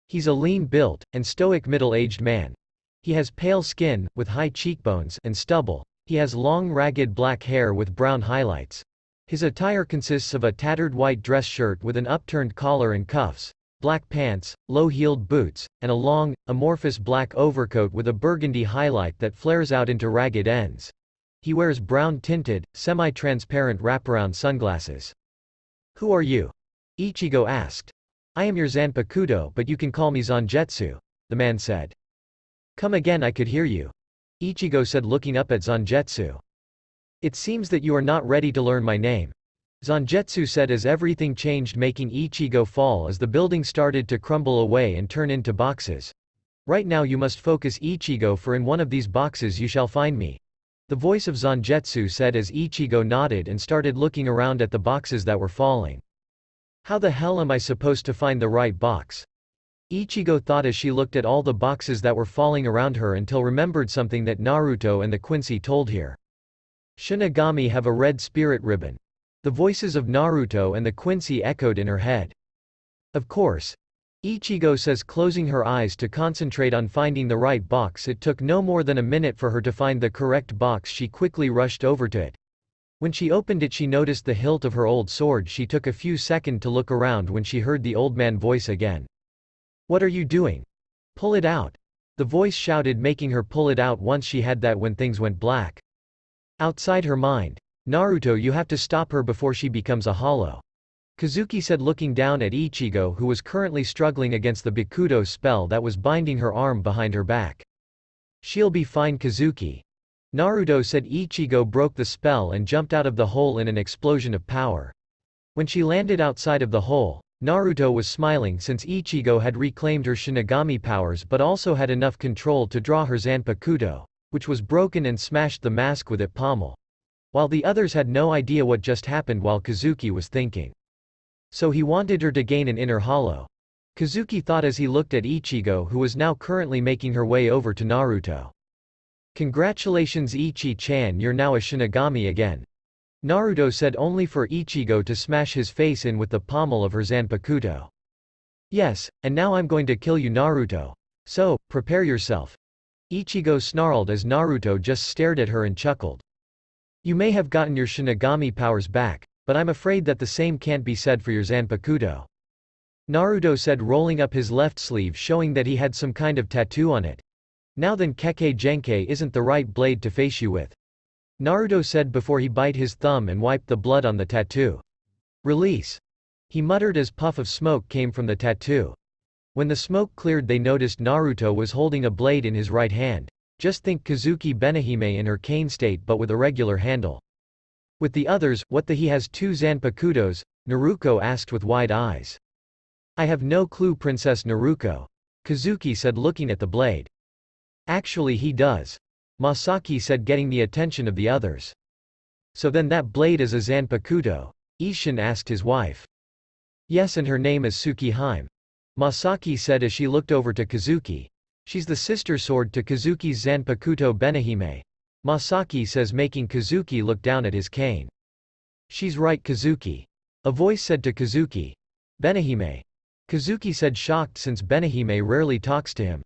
He's a lean-built, and stoic middle-aged man. He has pale skin, with high cheekbones and stubble. He has long ragged black hair with brown highlights. His attire consists of a tattered white dress shirt with an upturned collar and cuffs, black pants, low-heeled boots, and a long, amorphous black overcoat with a burgundy highlight that flares out into ragged ends. He wears brown-tinted, semi-transparent wraparound sunglasses. "Who are you?" Ichigo asked. "I am your Zanpakuto, but you can call me Zangetsu," the man said. "Come again, I could hear you," Ichigo said, looking up at Zangetsu. "It seems that you are not ready to learn my name," Zangetsu said as everything changed, making Ichigo fall as the building started to crumble away and turn into boxes. "Right now you must focus, Ichigo, for in one of these boxes you shall find me," the voice of Zangetsu said as Ichigo nodded and started looking around at the boxes that were falling. "How the hell am I supposed to find the right box?" Ichigo thought as she looked at all the boxes that were falling around her until remembered something that Naruto and the Quincy told her. Shinigami have a red spirit ribbon. The voices of Naruto and the Quincy echoed in her head. "Of course," Ichigo says, closing her eyes to concentrate on finding the right box. It took no more than a minute for her to find the correct box. She quickly rushed over to it. When she opened it she noticed the hilt of her old sword. She took a few seconds to look around when she heard the old man voice again. "What are you doing? Pull it out," the voice shouted, making her pull it out. Once she had that when things went black. Outside her mind, "Naruto, you have to stop her before she becomes a hollow," Kazuki said, looking down at Ichigo, who was currently struggling against the Bakudo spell that was binding her arm behind her back. "She'll be fine, Kazuki," Naruto said. Ichigo broke the spell and jumped out of the hole in an explosion of power. When she landed outside of the hole, Naruto was smiling since Ichigo had reclaimed her Shinigami powers but also had enough control to draw her Zanpakuto, which was broken, and smashed the mask with it pommel. While the others had no idea what just happened, while Kazuki was thinking. So he wanted her to gain an inner hollow. Kazuki thought as he looked at Ichigo, who was now currently making her way over to Naruto. "Congratulations, Ichi-chan, you're now a Shinigami again," Naruto said, only for Ichigo to smash his face in with the pommel of her Zanpakuto. "Yes, and now I'm going to kill you, Naruto. So, prepare yourself," Ichigo snarled as Naruto just stared at her and chuckled. "You may have gotten your Shinigami powers back, but I'm afraid that the same can't be said for your Zanpakuto," Naruto said, rolling up his left sleeve, showing that he had some kind of tattoo on it. "Now then, Kekkei Genkei isn't the right blade to face you with," Naruto said before he bite his thumb and wiped the blood on the tattoo. "Release," he muttered as puff of smoke came from the tattoo. When the smoke cleared they noticed Naruto was holding a blade in his right hand. Just think Kazuki Benihime in her cane state but with a regular handle. "With the others, what the he has two Zanpakutos?" Naruto asked with wide eyes. "I have no clue, Princess Naruko," Kazuki said, looking at the blade. "Actually he does," Masaki said, getting the attention of the others. "So then that blade is a Zanpakuto?" Isshin asked his wife. "Yes, and her name is Tsukihime," Masaki said as she looked over to Kazuki. "She's the sister sword to Kazuki's Zanpakuto Benihime," Masaki says, making Kazuki look down at his cane. "She's right, Kazuki," a voice said to Kazuki. "Benihime?" Kazuki said, shocked since Benihime rarely talks to him.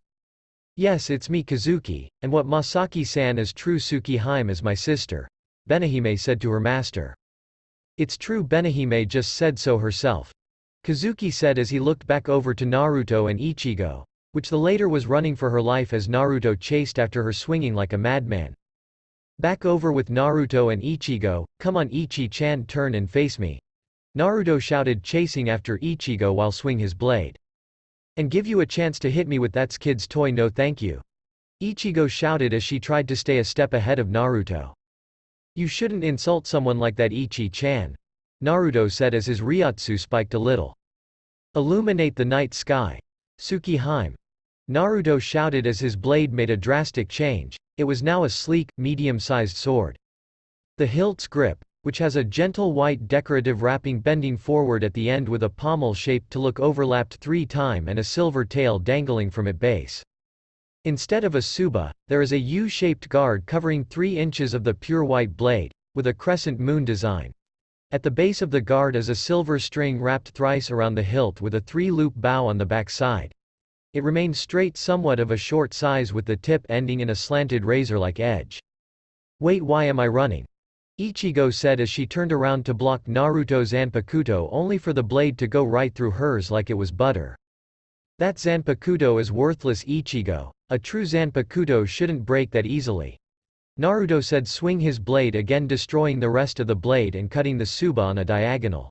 "Yes, it's me, Kazuki, and what Masaki-san is true. Tsukihime is my sister," Benihime said to her master. "It's true, Benihime just said so herself," Kazuki said as he looked back over to Naruto and Ichigo, which the later was running for her life as Naruto chased after her swinging like a madman. "Back over with Naruto and Ichigo, come on Ichi-chan, turn and face me," Naruto shouted, chasing after Ichigo while swing his blade. "And give you a chance to hit me with that's kid's toy, no thank you," Ichigo shouted as she tried to stay a step ahead of Naruto. "You shouldn't insult someone like that, Ichi-chan," Naruto said as his Ryotsu spiked a little. "Illuminate the night sky, Tsukihime," Naruto shouted as his blade made a drastic change. It was now a sleek, medium-sized sword. The hilt's grip, which has a gentle white decorative wrapping bending forward at the end with a pommel shaped to look overlapped 3 times and a silver tail dangling from its base. Instead of a tsuba, there is a U-shaped guard covering 3 inches of the pure white blade, with a crescent moon design. At the base of the guard is a silver string wrapped thrice around the hilt with a 3-loop bow on the back side. It remained straight, somewhat of a short size, with the tip ending in a slanted razor-like edge. "Wait, why am I running?" Ichigo said as she turned around to block Naruto's Zanpakuto, only for the blade to go right through hers like it was butter. "That Zanpakuto is worthless, Ichigo. A true Zanpakuto shouldn't break that easily," Naruto said, swing his blade again, destroying the rest of the blade and cutting the tsuba on a diagonal.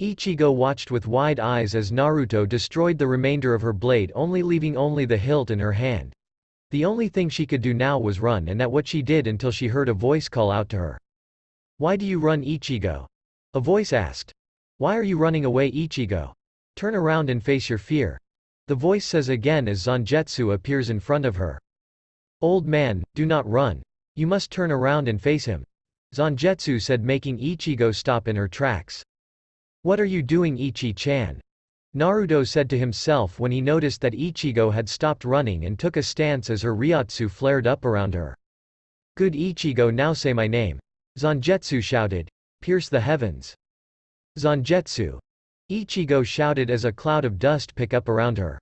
Ichigo watched with wide eyes as Naruto destroyed the remainder of her blade, leaving only the hilt in her hand. The only thing she could do now was run, and that's what she did until she heard a voice call out to her. "Why do you run, Ichigo?" a voice asked. "Why are you running away, Ichigo? Turn around and face your fear," the voice says again as Zangetsu appears in front of her. "Old man, do not run. You must turn around and face him," Zangetsu said, making Ichigo stop in her tracks. "What are you doing, Ichi-chan?" Naruto said to himself when he noticed that Ichigo had stopped running and took a stance as her Ryotsu flared up around her. "Good Ichigo, now say my name," Zangetsu shouted. "Pierce the heavens." "Zangetsu," Ichigo shouted as a cloud of dust picked up around her.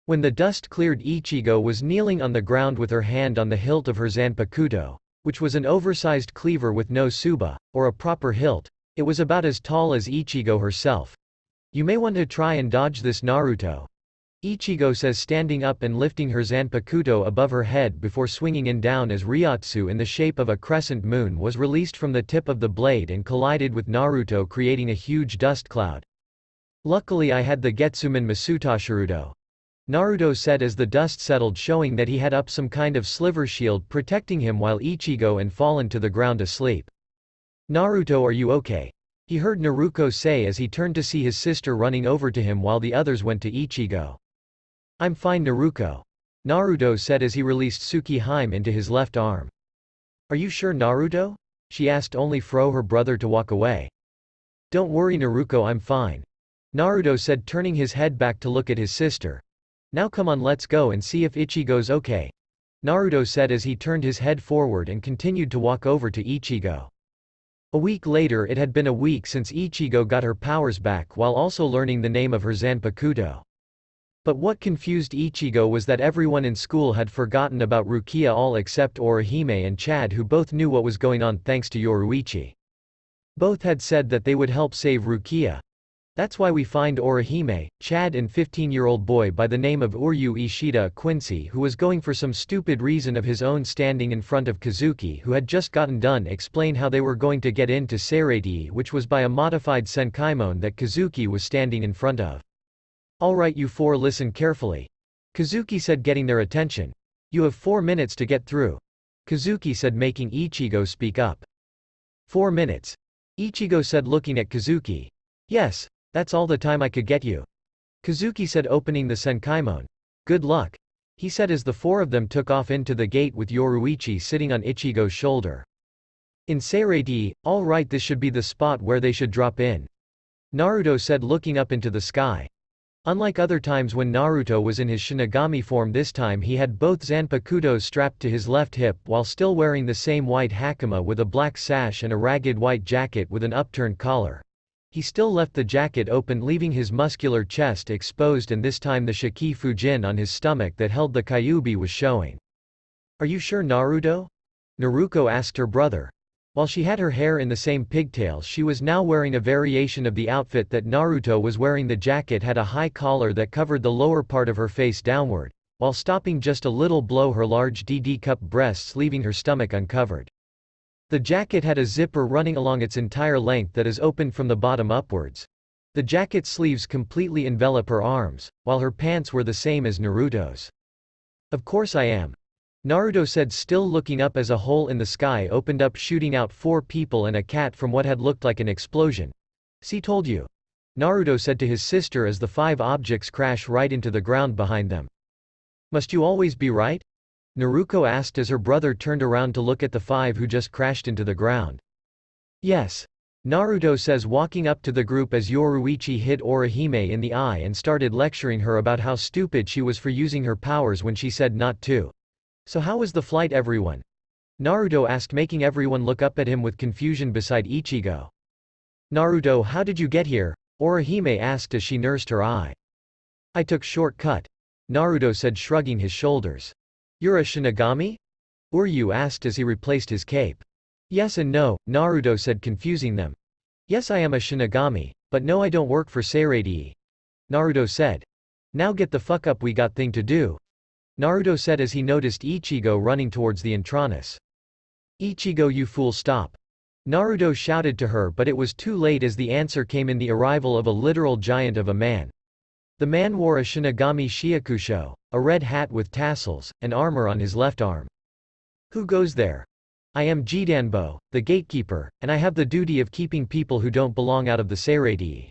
When the dust cleared, Ichigo was kneeling on the ground with her hand on the hilt of her Zanpakuto, which was an oversized cleaver with no tsuba, or a proper hilt. It was about as tall as Ichigo herself. "You may want to try and dodge this, Naruto," Ichigo says, standing up and lifting her Zanpakuto above her head before swinging in down as Ryotsu in the shape of a crescent moon was released from the tip of the blade and collided with Naruto, creating a huge dust cloud. "Luckily I had the Getsuman Masutashirudo," Naruto said as the dust settled, showing that he had up some kind of sliver shield protecting him while Ichigo and fallen to the ground asleep. "Naruto, are you okay?" he heard Naruto say as he turned to see his sister running over to him while the others went to Ichigo. "I'm fine, Naruto," Naruto said as he released Tsukihime into his left arm. "Are you sure, Naruto?" she asked, only for her brother to walk away. "Don't worry, Naruto, I'm fine," Naruto said, turning his head back to look at his sister. "Now come on, let's go and see if Ichigo's okay," Naruto said as he turned his head forward and continued to walk over to Ichigo. A week later, it had been a week since Ichigo got her powers back while also learning the name of her Zanpakuto. But what confused Ichigo was that everyone in school had forgotten about Rukia, all except Orihime and Chad, who both knew what was going on thanks to Yoruichi. Both had said that they would help save Rukia. That's why we find Orihime, Chad, and 15-year-old boy by the name of Uryu Ishida, Quincy, who was going for some stupid reason of his own standing in front of Kazuki, who had just gotten done explain how they were going to get into Seireiti, which was by a modified Senkaimon that Kazuki was standing in front of. "Alright, you four, listen carefully," Kazuki said, getting their attention. "You have 4 minutes to get through," Kazuki said, making Ichigo speak up. 4 minutes? Ichigo said, looking at Kazuki. "Yes. That's all the time I could get you," Kazuki said, opening the Senkaimon. "Good luck," he said as the 4 of them took off into the gate with Yoruichi sitting on Ichigo's shoulder. "In Seireiti, all right, this should be the spot where they should drop in," Naruto said, looking up into the sky. Unlike other times when Naruto was in his Shinigami form, this time he had both Zanpakutos strapped to his left hip while still wearing the same white hakama with a black sash and a ragged white jacket with an upturned collar. He still left the jacket open, leaving his muscular chest exposed, and this time the Shiki Fujin on his stomach that held the Kyuubi was showing. "Are you sure, Naruto?" Naruko asked her brother. While she had her hair in the same pigtails, she was now wearing a variation of the outfit that Naruto was wearing. The jacket had a high collar that covered the lower part of her face downward, while stopping just a little below her large DD cup breasts, leaving her stomach uncovered. The jacket had a zipper running along its entire length that is opened from the bottom upwards. The jacket sleeves completely envelop her arms, while her pants were the same as Naruto's. "Of course I am," Naruto said, still looking up as a hole in the sky opened up, shooting out 4 people and a cat from what had looked like an explosion. "See, told you," Naruto said to his sister as the 5 objects crash right into the ground behind them. "Must you always be right?" Naruko asked as her brother turned around to look at the 5 who just crashed into the ground. "Yes," Naruto says, walking up to the group as Yoruichi hit Orihime in the eye and started lecturing her about how stupid she was for using her powers when she said not to. So how was the flight, everyone? Naruto asked, making everyone look up at him with confusion beside Ichigo. Naruto, how did you get here? Orihime asked as she nursed her eye. I took shortcut. Naruto said, shrugging his shoulders. You're a Shinigami? Uryu asked as he replaced his cape. Yes and no, Naruto said, confusing them. Yes, I am a Shinigami, but no, I don't work for Seireii. Naruto said. Now get the fuck up, we got thing to do. Naruto said as he noticed Ichigo running towards the Entranas. Ichigo, you fool, stop. Naruto shouted to her, but it was too late as the answer came in the arrival of a literal giant of a man. The man wore a Shinigami Shiakusho, a red hat with tassels, and armor on his left arm. Who goes there? I am Jidanbo, the gatekeeper, and I have the duty of keeping people who don't belong out of the Seireii.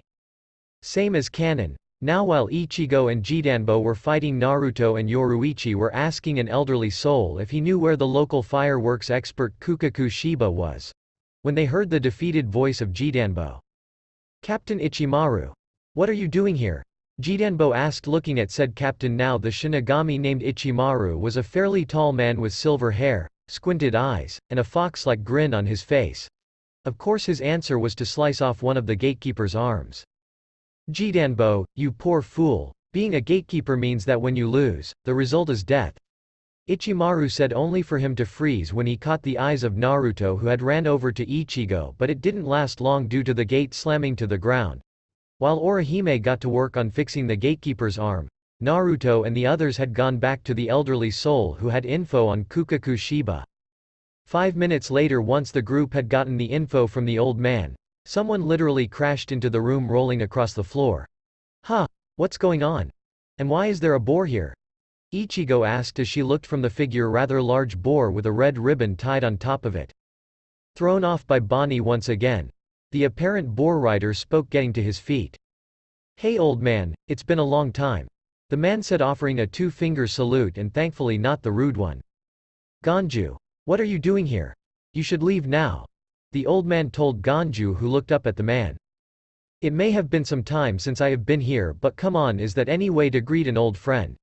Same as canon. Now while Ichigo and Jidanbo were fighting, Naruto and Yoruichi were asking an elderly soul if he knew where the local fireworks expert Kukaku Shiba was. When they heard the defeated voice of Jidanbo. Captain Ichimaru. What are you doing here? Jidanbo asked, looking at said captain. Now the Shinigami named Ichimaru was a fairly tall man with silver hair, squinted eyes, and a fox-like grin on his face. Of course his answer was to slice off one of the gatekeeper's arms. Jidanbo, you poor fool. Being a gatekeeper means that when you lose, the result is death. Ichimaru said, only for him to freeze when he caught the eyes of Naruto, who had ran over to Ichigo, but it didn't last long due to the gate slamming to the ground. While Orihime got to work on fixing the gatekeeper's arm, Naruto and the others had gone back to the elderly soul who had info on Kukaku Shiba. 5 minutes later, once the group had gotten the info from the old man, someone literally crashed into the room, rolling across the floor. Huh? What's going on? And why is there a boar here? Ichigo asked as she looked from the figure, rather large boar with a red ribbon tied on top of it. Thrown off by Bonnie once again. The apparent boar rider spoke, getting to his feet. Hey old man, it's been a long time. The man said, offering a 2-finger salute, and thankfully not the rude one. Ganju. What are you doing here? You should leave now. The old man told Ganju, who looked up at the man. It may have been some time since I have been here, but come on, is that any way to greet an old friend?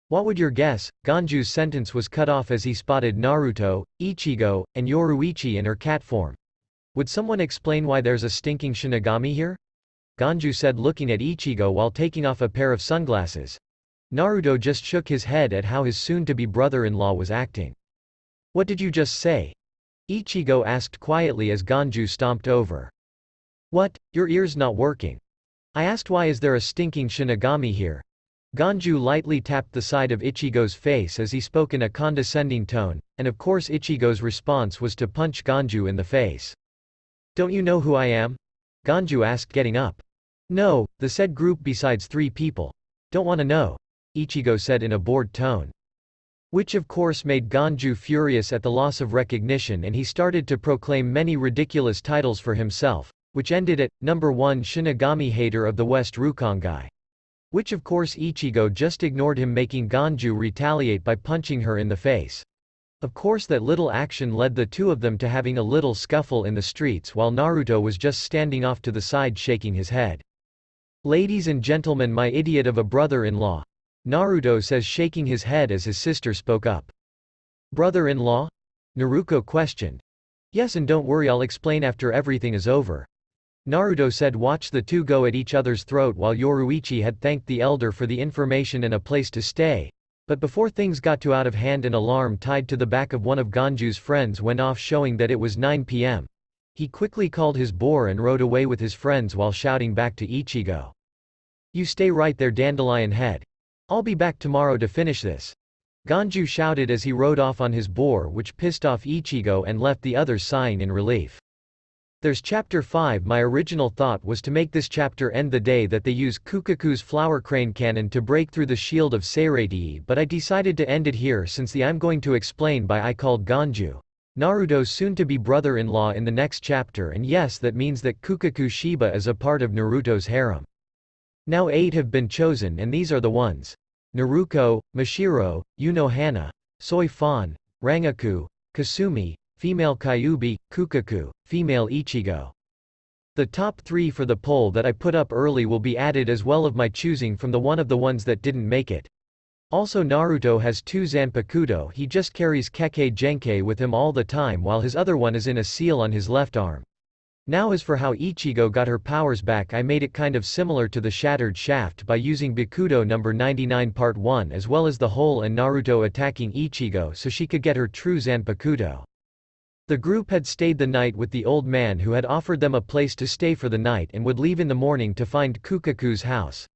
What would your guess? Ganju's sentence was cut off as he spotted Naruto, Ichigo, and Yoruichi in her cat form. Would someone explain why there's a stinking Shinigami here? Ganju said, looking at Ichigo while taking off a pair of sunglasses. Naruto just shook his head at how his soon-to-be brother-in-law was acting. What did you just say? Ichigo asked quietly as Ganju stomped over. What? Your ear's not working. I asked why is there a stinking Shinigami here? Ganju lightly tapped the side of Ichigo's face as he spoke in a condescending tone, and of course Ichigo's response was to punch Ganju in the face. Don't you know who I am? Ganju asked, getting up. No, the said group besides 3 people. Don't want to know. Ichigo said in a bored tone. Which of course made Ganju furious at the loss of recognition, and he started to proclaim many ridiculous titles for himself, which ended at, number 1 Shinigami hater of the West Rukongai. Which of course Ichigo just ignored him, making Ganju retaliate by punching her in the face. Of course that little action led the two of them to having a little scuffle in the streets, while Naruto was just standing off to the side shaking his head. Ladies and gentlemen, my idiot of a brother-in-law. Naruto says, shaking his head as his sister spoke up. Brother-in-law? Naruto questioned. Yes, and don't worry, I'll explain after everything is over. Naruto said, watch the two go at each other's throat, while Yoruichi had thanked the elder for the information and a place to stay. But before things got too out of hand, an alarm tied to the back of one of Ganju's friends went off, showing that it was 9 p.m. He quickly called his boar and rode away with his friends while shouting back to Ichigo. You stay right there, Dandelion Head. I'll be back tomorrow to finish this. Ganju shouted as he rode off on his boar, which pissed off Ichigo and left the others sighing in relief. There's chapter 5. My original thought was to make this chapter end the day that they use Kukaku's flower crane cannon to break through the shield of Seireii, but I decided to end it here since the I'm going to explain by I called Ganju, Naruto's soon-to-be brother-in-law, in the next chapter, and yes, that means that Kukaku Shiba is a part of Naruto's harem. Now 8 have been chosen, and these are the ones: Naruko, Mashiro, Unohana, Soi Fan, Rangaku, Kasumi, female Kyuubi, Kukaku, female Ichigo. The top 3 for the poll that I put up early will be added as well of my choosing from the one of the ones that didn't make it. Also Naruto has 2 Zanpakuto, he just carries Kekkei Genkei with him all the time while his other one is in a seal on his left arm. Now as for how Ichigo got her powers back, I made it kind of similar to the Shattered Shaft by using Bakudo number 99 part 1 as well as the hole and Naruto attacking Ichigo so she could get her true Zanpakuto. The group had stayed the night with the old man who had offered them a place to stay for the night and would leave in the morning to find Kukaku's house.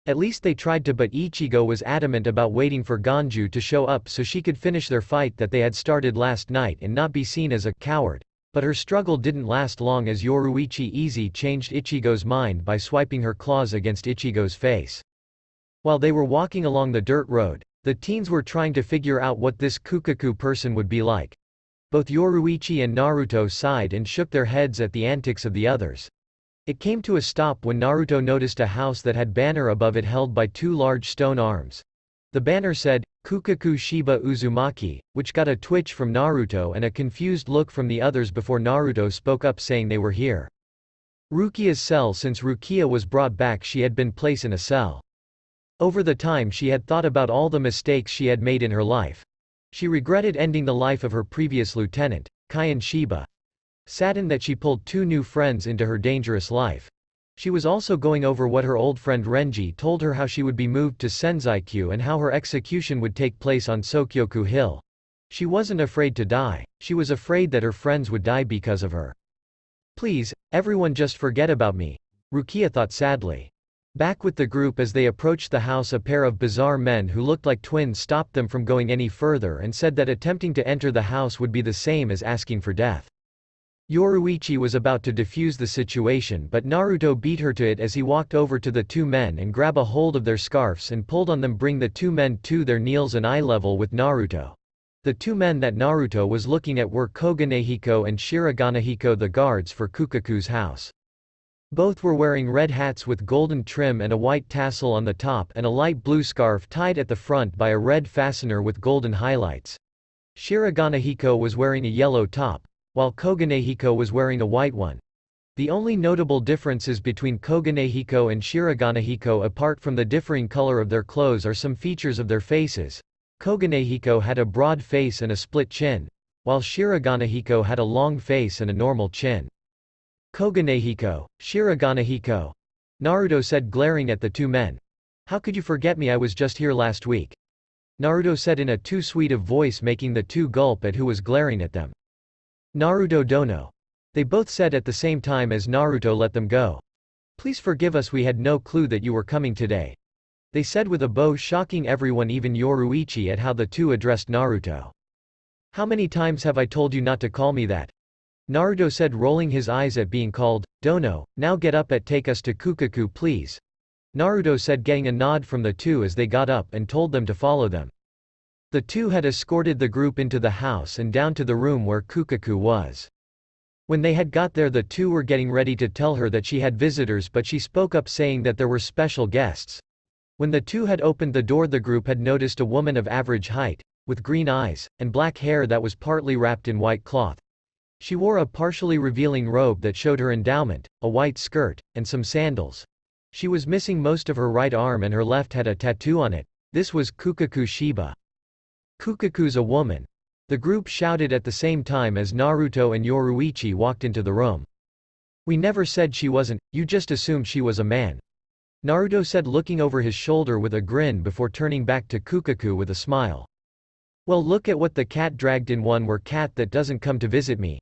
At least they tried to, but Ichigo was adamant about waiting for Ganju to show up so she could finish their fight that they had started last night and not be seen as a coward. But her struggle didn't last long as Yoruichi Easy changed Ichigo's mind by swiping her claws against Ichigo's face. While they were walking along the dirt road, the teens were trying to figure out what this Kukaku person would be like. Both Yoruichi and Naruto sighed and shook their heads at the antics of the others. It came to a stop when Naruto noticed a house that had banner above it held by 2 large stone arms. The banner said, Kukaku Shiba Uzumaki, which got a twitch from Naruto and a confused look from the others before Naruto spoke up saying they were here. Rukia's cell. Since Rukia was brought back, she had been placed in a cell. Over the time she had thought about all the mistakes she had made in her life. She regretted ending the life of her previous lieutenant, Kaion Shiba. Saddened that she pulled 2 new friends into her dangerous life. She was also going over what her old friend Renji told her, how she would be moved to Senzaikyu and how her execution would take place on Sokyoku Hill. She wasn't afraid to die, she was afraid that her friends would die because of her. Please, everyone just forget about me, Rukia thought sadly. Back with the group as they approached the house, a pair of bizarre men who looked like twins stopped them from going any further and said that attempting to enter the house would be the same as asking for death. Yoruichi was about to defuse the situation, but Naruto beat her to it as he walked over to the 2 men and grabbed a hold of their scarves and pulled on them, bring the 2 men to their knees and eye level with Naruto. The 2 men that Naruto was looking at were Koganehiko and Shiraganehiko, the guards for Kukaku's house. Both were wearing red hats with golden trim and a white tassel on the top and a light blue scarf tied at the front by a red fastener with golden highlights. Shiraganehiko was wearing a yellow top, while Koganehiko was wearing a white one. The only notable differences between Koganehiko and Shiraganehiko, apart from the differing color of their clothes, are some features of their faces. Koganehiko had a broad face and a split chin, while Shiraganehiko had a long face and a normal chin. Koganehiko, Shiraganehiko, Naruto said, glaring at the 2 men. How could you forget me? I was just here last week. Naruto said in a too sweet of voice, making the 2 gulp at who was glaring at them. Naruto dono. They both said at the same time as Naruto let them go. Please forgive us, we had no clue that you were coming today. They said with a bow, shocking everyone, even Yoruichi, at how the 2 addressed Naruto. How many times have I told you not to call me that? Naruto said, rolling his eyes at being called dono. Now get up and take us to Kukaku please. Naruto said, getting a nod from the 2 as they got up and told them to follow them. The 2 had escorted the group into the house and down to the room where Kukaku was. When they had got there, the 2 were getting ready to tell her that she had visitors, but she spoke up saying that there were special guests. When the 2 had opened the door, the group had noticed a woman of average height, with green eyes, and black hair that was partly wrapped in white cloth. She wore a partially revealing robe that showed her endowment, a white skirt, and some sandals. She was missing most of her right arm and her left had a tattoo on it. This was Kukaku Shiba. Kukaku's a woman. The group shouted at the same time as Naruto and Yoruichi walked into the room. We never said she wasn't, you just assumed she was a man. Naruto said, looking over his shoulder with a grin before turning back to Kukaku with a smile. Well, look at what the cat dragged in. One were cat that doesn't come to visit me.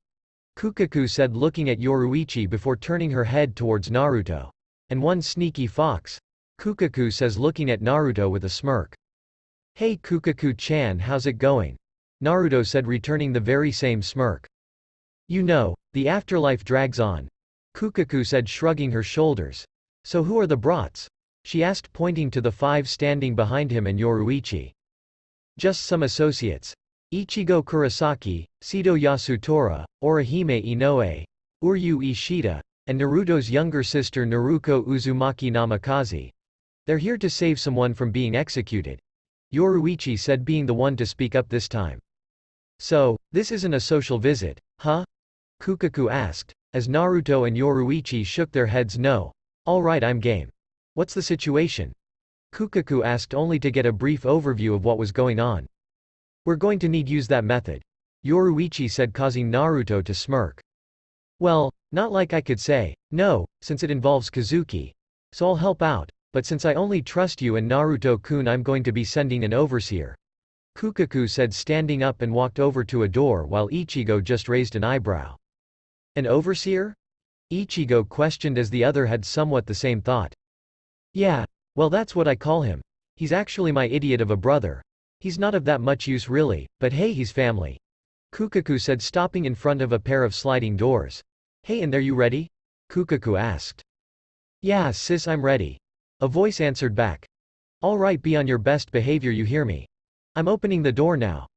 Kukaku said, looking at Yoruichi before turning her head towards Naruto. And one sneaky fox. Kukaku says, looking at Naruto with a smirk. Hey Kukaku-chan, how's it going? Naruto said, returning the very same smirk. You know, the afterlife drags on. Kukaku said, shrugging her shoulders. So who are the brats? She asked, pointing to the 5 standing behind him and Yoruichi. Just some associates. Ichigo Kurosaki, Seto Yasutora, Orihime Inoue, Uryu Ishida, and Naruto's younger sister Naruko Uzumaki Namikaze. They're here to save someone from being executed. Yoruichi said, being the one to speak up this time. So, this isn't a social visit, huh? Kukaku asked. as Naruto and Yoruichi shook their heads no. Alright, I'm game. What's the situation? Kukaku asked only to get a brief overview of what was going on. We're going to need use that method, Yoruichi said, causing Naruto to smirk. Well, not like I could say no, since it involves Kazuki. So I'll help out, but since I only trust you and Naruto-kun, I'm going to be sending an overseer, Kukaku said, standing up and walked over to a door while Ichigo just raised an eyebrow. An overseer? Ichigo questioned as the other had somewhat the same thought. Yeah, well that's what I call him. He's actually my idiot of a brother. He's not of that much use really, but hey, he's family, Kukaku said, stopping in front of a pair of sliding doors. Hey, and are you ready? Kukaku asked. Yeah sis, I'm ready, a voice answered back. Alright, be on your best behavior, you hear me? I'm opening the door now,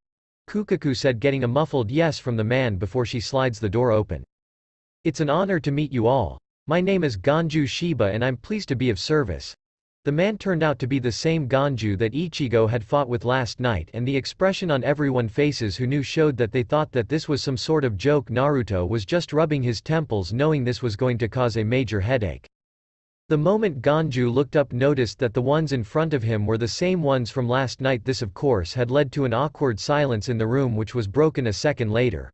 Kukaku said, getting a muffled yes from the man before she slides the door open. It's an honor to meet you all. My name is Ganju Shiba and I'm pleased to be of service. The man turned out to be the same Ganju that Ichigo had fought with last night, and the expression on everyone's faces who knew showed that they thought that this was some sort of joke. Naruto was just rubbing his temples, knowing this was going to cause a major headache. The moment Ganju looked up, noticed that the ones in front of him were the same ones from last night. This of course had led to an awkward silence in the room, which was broken a second later.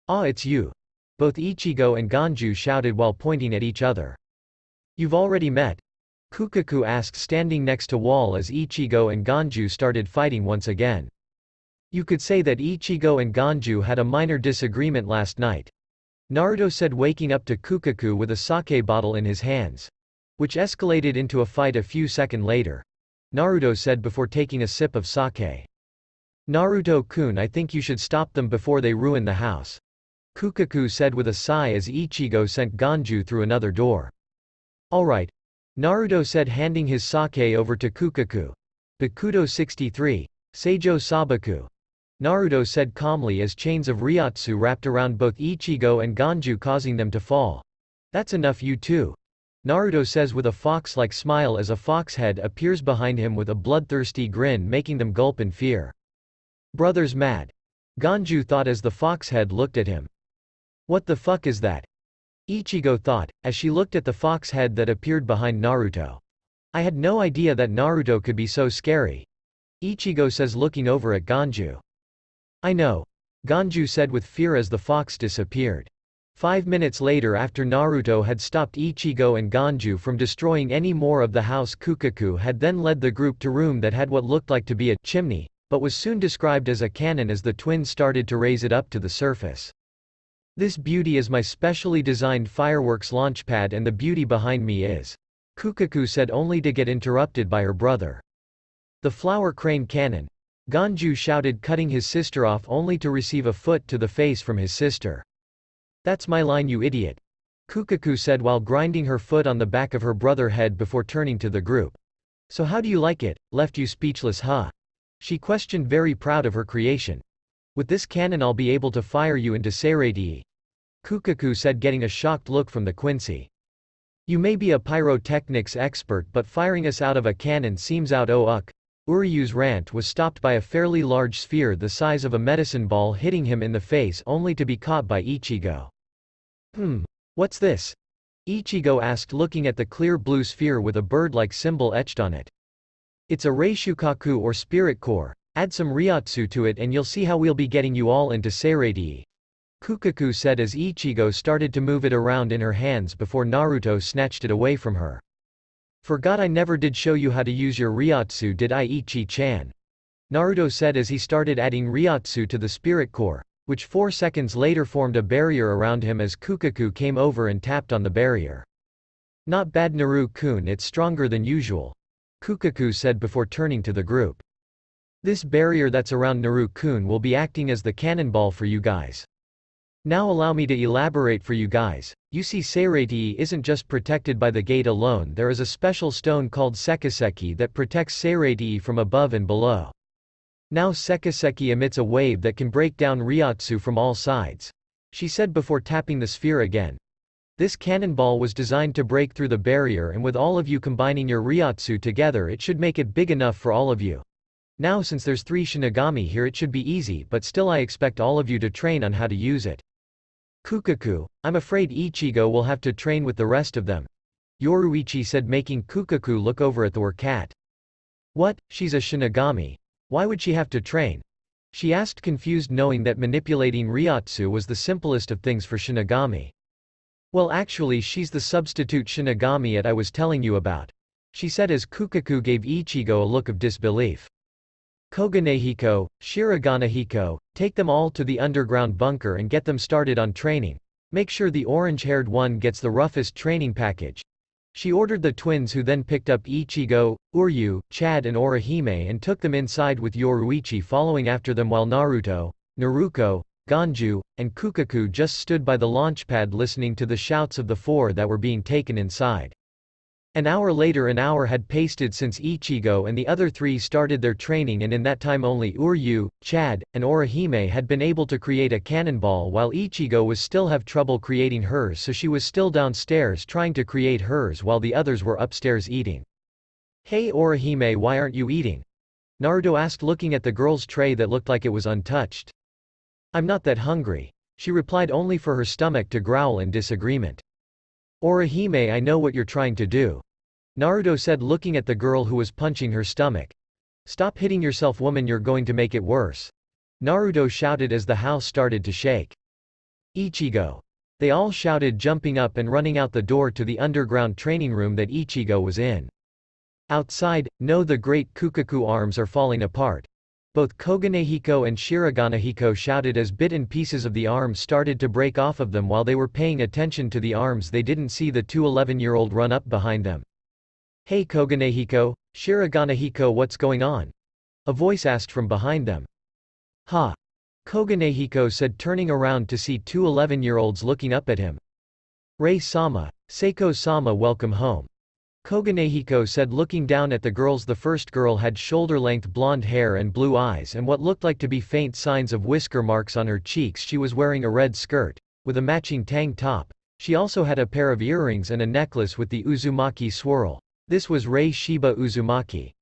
Ah, it's you. Both Ichigo and Ganju shouted while pointing at each other. You've already met? Kukaku asked, standing next to wall as Ichigo and Ganju started fighting once again. You could say that Ichigo and Ganju had a minor disagreement last night, Naruto said, waking up to Kukaku with a sake bottle in his hands, which escalated into a fight a few seconds later, Naruto said before taking a sip of sake. Naruto-kun, I think you should stop them before they ruin the house, Kukaku said with a sigh as Ichigo sent Ganju through another door. Alright, Naruto said, handing his sake over to Kukaku. Bakudo 63. Seijo Sabaku, Naruto said calmly as chains of Ryotsu wrapped around both Ichigo and Ganju, causing them to fall. That's enough, you two, Naruto says with a fox-like smile as a fox head appears behind him with a bloodthirsty grin, making them gulp in fear. Brother's mad, Ganju thought as the fox head looked at him. What the fuck is that? Ichigo thought, as she looked at the fox head that appeared behind Naruto. I had no idea that Naruto could be so scary, Ichigo says, looking over at Ganju. I know, Ganju said with fear as the fox disappeared. 5 minutes later, after Naruto had stopped Ichigo and Ganju from destroying any more of the house, Kukaku had then led the group to a room that had what looked like to be a chimney, but was soon described as a cannon as the twins started to raise it up to the surface. This beauty is my specially designed fireworks launch pad, and the beauty behind me is, Kukaku said, only to get interrupted by her brother. The flower crane cannon, Ganju shouted, cutting his sister off only to receive a foot to the face from his sister. That's my line, you idiot, Kukaku said while grinding her foot on the back of her brother's head before turning to the group. So how do you like it? Left you speechless, huh? She questioned, very proud of her creation. With this cannon I'll be able to fire you into Seireii, Kukaku said, getting a shocked look from the Quincy. You may be a pyrotechnics expert, but firing us out of a cannon seems out. Uryu's rant was stopped by a fairly large sphere the size of a medicine ball hitting him in the face, only to be caught by Ichigo. What's this? Ichigo asked, looking at the clear blue sphere with a bird-like symbol etched on it. It's a Reishukaku or spirit core. Add some Ryotsu to it and you'll see how we'll be getting you all into Seireii, Kukaku said as Ichigo started to move it around in her hands before Naruto snatched it away from her. Forgot I never did show you how to use your Ryotsu, did I, Ichi-chan? Naruto said as he started adding Ryotsu to the spirit core, which 4 seconds later formed a barrier around him as Kukaku came over and tapped on the barrier. Not bad, Naru-kun, it's stronger than usual, Kukaku said before turning to the group. This barrier that's around Naru-kun will be acting as the cannonball for you guys. Now allow me to elaborate for you guys. You see, Seireii isn't just protected by the gate alone, there is a special stone called Sekiseki that protects Seireii from above and below. Now Sekiseki emits a wave that can break down Ryotsu from all sides, she said before tapping the sphere again. This cannonball was designed to break through the barrier, and with all of you combining your Ryotsu together it should make it big enough for all of you. Now since there's 3 Shinigami here it should be easy, but still I expect all of you to train on how to use it. Kukaku, I'm afraid Ichigo will have to train with the rest of them, Yoruichi said, making Kukaku look over at the cat. What, she's a Shinigami. Why would she have to train? She asked, confused, knowing that manipulating Ryotsu was the simplest of things for Shinigami. Well, actually she's the substitute Shinigami I was telling you about, she said as Kukaku gave Ichigo a look of disbelief. Koganehiko, Shiraganehiko, take them all to the underground bunker and get them started on training. Make sure the orange-haired one gets the roughest training package. She ordered the twins, who then picked up Ichigo, Uryu, Chad and Orihime and took them inside with Yoruichi following after them, while Naruto, Naruko, Ganju, and Kukaku just stood by the launch pad listening to the shouts of the four that were being taken inside. An hour later, an hour had passed since Ichigo and the other three started their training, and in that time only Uryu, Chad, and Orihime had been able to create a cannonball, while Ichigo was still have trouble creating hers, so she was still downstairs trying to create hers while the others were upstairs eating. Hey Orihime, why aren't you eating? Naruto asked, looking at the girl's tray that looked like it was untouched. I'm not that hungry, she replied, only for her stomach to growl in disagreement. Orihime, I know what you're trying to do, Naruto said, looking at the girl who was punching her stomach. Stop hitting yourself, woman, you're going to make it worse, Naruto shouted as the house started to shake. Ichigo! They all shouted, jumping up and running out the door to the underground training room that Ichigo was in. Outside, no, the great Kukaku arms are falling apart. Both Koganehiko and Shiraganehiko shouted as bit and pieces of the arms started to break off of them. While they were paying attention to the arms, they didn't see the two 11-year-old run up behind them. Hey Koganehiko, Shiraganehiko, what's going on? A voice asked from behind them. Ha! Koganehiko said, turning around to see two 11-year-olds looking up at him. Rei-sama, Seiko-sama, welcome home, Koganehiko said, looking down at the girls. The first girl had shoulder-length blonde hair and blue eyes and what looked like to be faint signs of whisker marks on her cheeks. She was wearing a red skirt with a matching tank top. She also had a pair of earrings and a necklace with the Uzumaki swirl. This was Rei Shiba Uzumaki.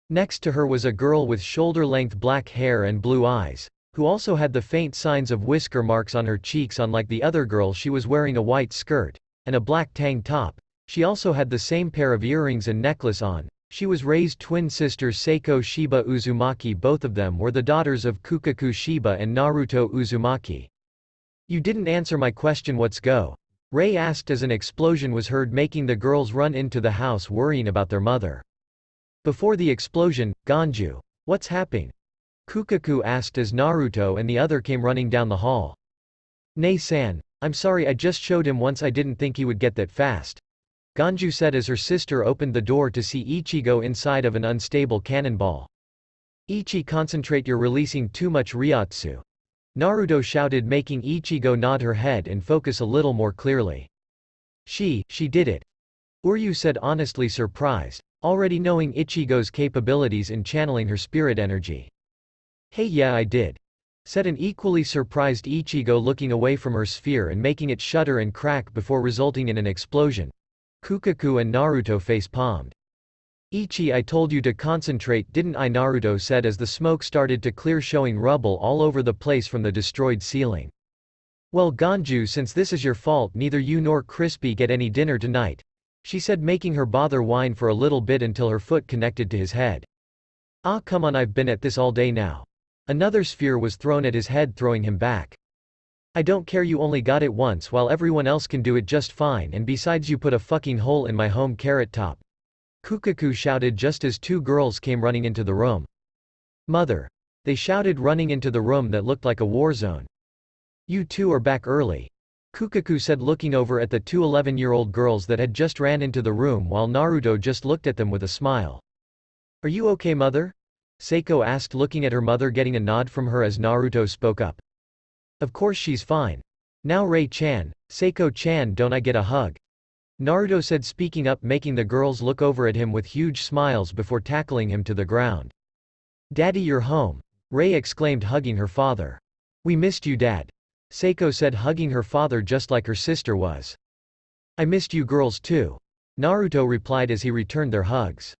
Next to her was a girl with shoulder-length black hair and blue eyes, who also had the faint signs of whisker marks on her cheeks. Unlike the other girl, she was wearing a white skirt and a black tank top. She also had the same pair of earrings and necklace on. She was Rei's twin sisters Seiko Shiba Uzumaki. Both of them were the daughters of Kukaku Shiba and Naruto Uzumaki. You didn't answer my question, what's go? Rei asked as an explosion was heard, making the girls run into the house worrying about their mother. Before the explosion, Ganju, what's happening? Kukaku asked as Naruto and the other came running down the hall. Nei-san, I'm sorry, I just showed him once, I didn't think he would get that fast, Ganju said as her sister opened the door to see Ichigo inside of an unstable cannonball. Ichi, concentrate, you're releasing too much Ryotsu, Naruto shouted, making Ichigo nod her head and focus a little more clearly. She did it, Uryu said, honestly surprised, already knowing Ichigo's capabilities in channeling her spirit energy. Hey, yeah, I did, said an equally surprised Ichigo, looking away from her sphere and making it shudder and crack before resulting in an explosion. Kukaku and Naruto face-palmed. Ichi, I told you to concentrate, didn't I? Naruto said as the smoke started to clear, showing rubble all over the place from the destroyed ceiling. Well, Ganju, since this is your fault, neither you nor Crispy get any dinner tonight, she said, making her bother whine for a little bit until her foot connected to his head. Ah, come on, I've been at this all day now. Another sphere was thrown at his head, throwing him back. I don't care, you only got it once while everyone else can do it just fine, and besides you put a fucking hole in my home, Carrot Top, Kukaku shouted just as two girls came running into the room. Mother! They shouted, running into the room that looked like a war zone. You two are back early, Kukaku said, looking over at the two 11-year-old girls that had just ran into the room, while Naruto just looked at them with a smile. Are you okay, mother? Seiko asked, looking at her mother, getting a nod from her as Naruto spoke up. Of course she's fine. Now Rei-chan, Seiko-chan, don't I get a hug? Naruto said, speaking up, making the girls look over at him with huge smiles before tackling him to the ground. Daddy, you're home, Rei exclaimed, hugging her father. We missed you, Dad, Seiko said, hugging her father just like her sister was. I missed you girls too, Naruto replied as he returned their hugs.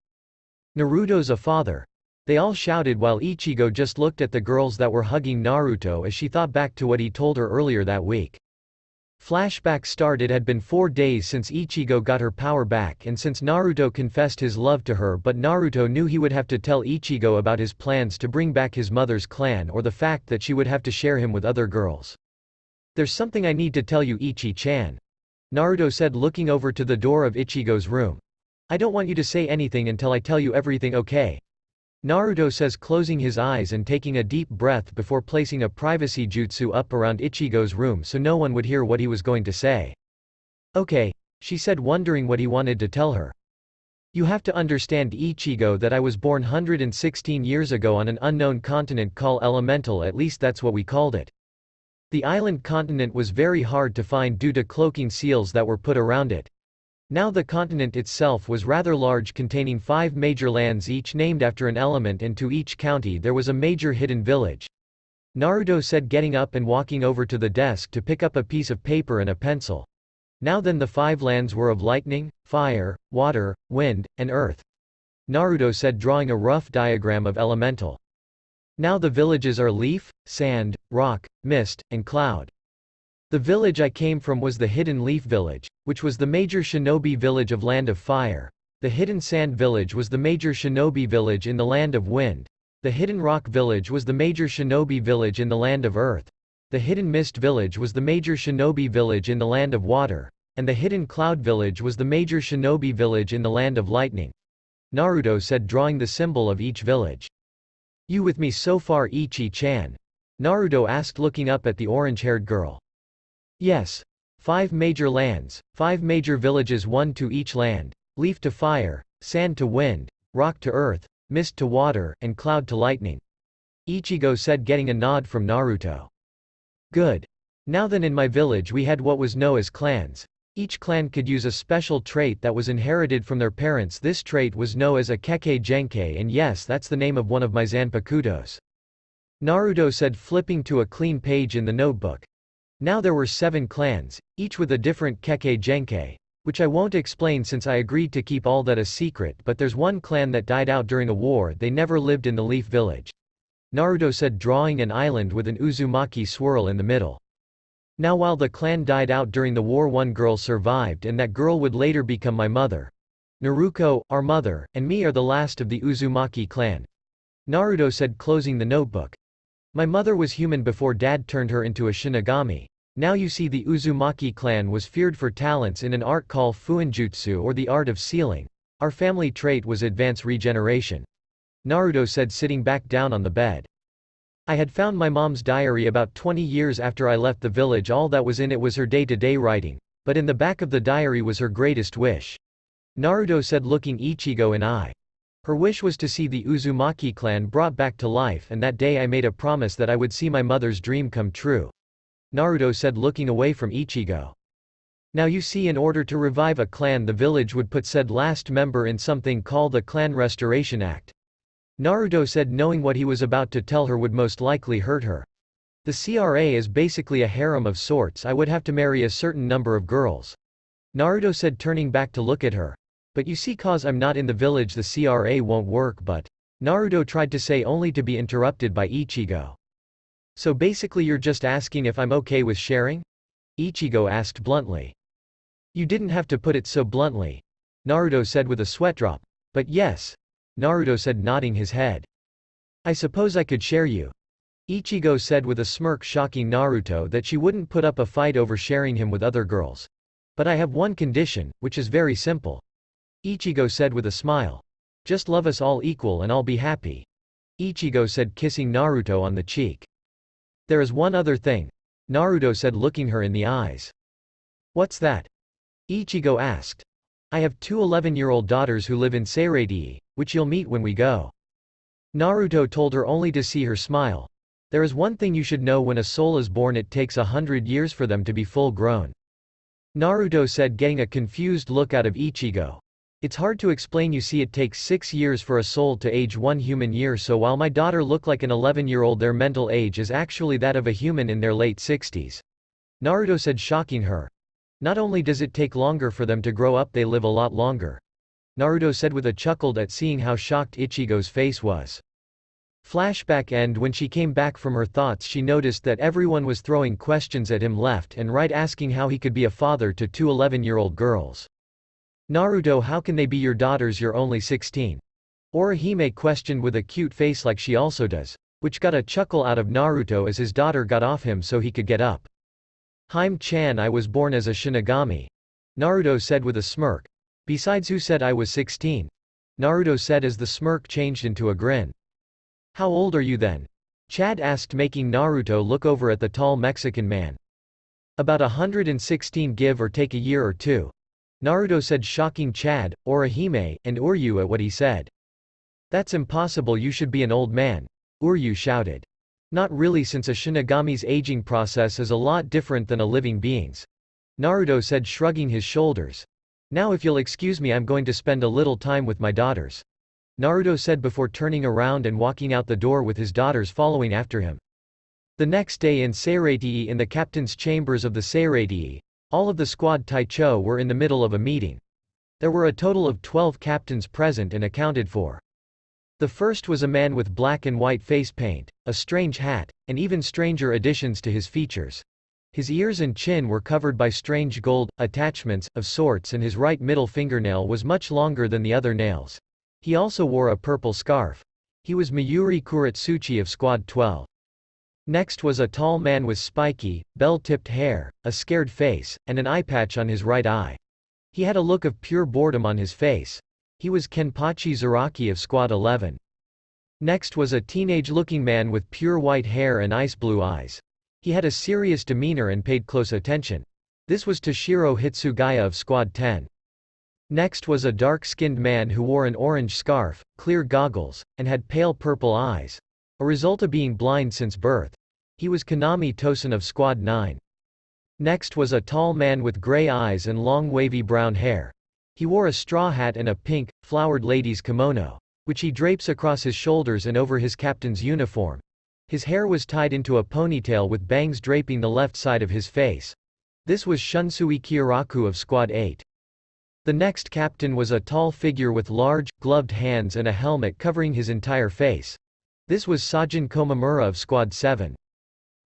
Naruto's a father, they all shouted, while Ichigo just looked at the girls that were hugging Naruto as she thought back to what he told her earlier that week. Flashback start. It had been 4 days since Ichigo got her power back and since Naruto confessed his love to her, but Naruto knew he would have to tell Ichigo about his plans to bring back his mother's clan or the fact that she would have to share him with other girls. "There's something I need to tell you, Ichi-chan," Naruto said, looking over to the door of Ichigo's room. "I don't want you to say anything until I tell you everything, okay?" Naruto says, closing his eyes and taking a deep breath before placing a privacy jutsu up around Ichigo's room so no one would hear what he was going to say. "Okay," she said, wondering what he wanted to tell her. "You have to understand, Ichigo, that I was born 116 years ago on an unknown continent called Elemental, at least that's what we called it. The island continent was very hard to find due to cloaking seals that were put around it. Now the continent itself was rather large, containing 5 major lands each named after an element, and to each county there was a major hidden village," Naruto said, getting up and walking over to the desk to pick up a piece of paper and a pencil. "Now then, the 5 lands were of lightning, fire, water, wind, and earth," Naruto said, drawing a rough diagram of elemental. "Now the villages are leaf, sand, rock, mist, and cloud. The village I came from was the Hidden Leaf Village, which was the major shinobi village of Land of Fire. The Hidden Sand Village was the major shinobi village in the Land of Wind. The Hidden Rock Village was the major shinobi village in the Land of Earth. The Hidden Mist Village was the major shinobi village in the Land of Water. And the Hidden Cloud Village was the major shinobi village in the Land of Lightning," Naruto said, drawing the symbol of each village. "You with me so far, Ichi-chan?" Naruto asked, looking up at the orange-haired girl. "Yes. 5 major lands, 5 major villages, 1 to each land, leaf to fire, sand to wind, rock to earth, mist to water, and cloud to lightning," Ichigo said, getting a nod from Naruto. "Good. Now then, in my village we had what was known as clans. Each clan could use a special trait that was inherited from their parents. This trait was known as a Kekkei Genkei, and yes, that's the name of one of my Zanpakutos," Naruto said, flipping to a clean page in the notebook. "Now there were 7 clans, each with a different Kekkei Genkei, which I won't explain since I agreed to keep all that a secret, but there's one clan that died out during a war. They never lived in the Leaf Village," Naruto said, drawing an island with an Uzumaki swirl in the middle. "Now while the clan died out during the war, one girl survived, and that girl would later become my mother. Naruko, our mother, and me are the last of the Uzumaki clan," Naruto said, closing the notebook. "My mother was human before Dad turned her into a Shinigami. Now you see, the Uzumaki clan was feared for talents in an art called Fuinjutsu, or the art of sealing. Our family trait was advanced regeneration," Naruto said, sitting back down on the bed. "I had found my mom's diary about 20 years after I left the village. All that was in it was her day-to-day writing, but in the back of the diary was her greatest wish," Naruto said, looking Ichigo in eye. "Her wish was to see the Uzumaki clan brought back to life, and that day I made a promise that I would see my mother's dream come true," Naruto said, looking away from Ichigo. "Now you see, in order to revive a clan, the village would put said last member in something called the Clan Restoration Act," Naruto said, knowing what he was about to tell her would most likely hurt her. "The CRA is basically a harem of sorts. I would have to marry a certain number of girls," Naruto said, turning back to look at her. "But you see, cause I'm not in the village, the CRA won't work, but," Naruto tried to say, only to be interrupted by Ichigo. "So basically you're just asking if I'm okay with sharing?" Ichigo asked bluntly. "You didn't have to put it so bluntly," Naruto said with a sweat drop. "But yes," Naruto said, nodding his head. "I suppose I could share you," Ichigo said with a smirk, shocking Naruto that she wouldn't put up a fight over sharing him with other girls. "But I have one condition, which is very simple," Ichigo said with a smile. "Just love us all equal and I'll be happy," Ichigo said, kissing Naruto on the cheek. "There is one other thing," Naruto said, looking her in the eyes. "What's that?" Ichigo asked. "I have 2 11-year-old daughters who live in Seireii, which you'll meet when we go." Naruto told her, only to see her smile. "There is one thing you should know: when a soul is born, it takes 100 years for them to be full grown," Naruto said, getting a confused look out of Ichigo. "It's hard to explain, you see, it takes 6 years for a soul to age 1 human year, so while my daughter look like an 11-year-old, their mental age is actually that of a human in their late 60s," Naruto said, shocking her. "Not only does it take longer for them to grow up, they live a lot longer," Naruto said with a chuckle at seeing how shocked Ichigo's face was. Flashback end. When she came back from her thoughts, she noticed that everyone was throwing questions at him left and right, asking how he could be a father to two 11-year-old girls. "Naruto, how can they be your daughters? You're only 16. Orihime questioned with a cute face like she also does, which got a chuckle out of Naruto as his daughter got off him so he could get up. "Hime-chan, I was born as a Shinigami," Naruto said with a smirk. "Besides, who said I was 16? Naruto said as the smirk changed into a grin. "How old are you then?" Chad asked, making Naruto look over at the tall Mexican man. "About 116, give or take a year or two," Naruto said, shocking Chad, Orihime, and Uryu at what he said. "That's impossible, you should be an old man," Uryu shouted. "Not really, since a Shinigami's aging process is a lot different than a living being's," Naruto said, shrugging his shoulders. "Now if you'll excuse me, I'm going to spend a little time with my daughters," Naruto said before turning around and walking out the door with his daughters following after him. The next day in Seireitei, in the captain's chambers of the Seireitei, all of the squad Taicho were in the middle of a meeting. There were a total of 12 captains present and accounted for. The first was a man with black and white face paint, a strange hat, and even stranger additions to his features. His ears and chin were covered by strange gold attachments of sorts, and his right middle fingernail was much longer than the other nails. He also wore a purple scarf. He was Mayuri Kuretsuchi of Squad 12. Next was a tall man with spiky, bell-tipped hair, a scared face, and an eye patch on his right eye. He had a look of pure boredom on his face. He was Kenpachi Zaraki of Squad 11. Next was a teenage-looking man with pure white hair and ice-blue eyes. He had a serious demeanor and paid close attention. This was Toshiro Hitsugaya of Squad 10. Next was a dark-skinned man who wore an orange scarf, clear goggles, and had pale purple eyes, a result of being blind since birth. He was Kanami Tosen of Squad 9. Next was a tall man with gray eyes and long wavy brown hair. He wore a straw hat and a pink, flowered lady's kimono, which he drapes across his shoulders and over his captain's uniform. His hair was tied into a ponytail with bangs draping the left side of his face. This was Shunsui Kyoraku of Squad 8. The next captain was a tall figure with large, gloved hands and a helmet covering his entire face. This was Sajin Komamura of Squad 7.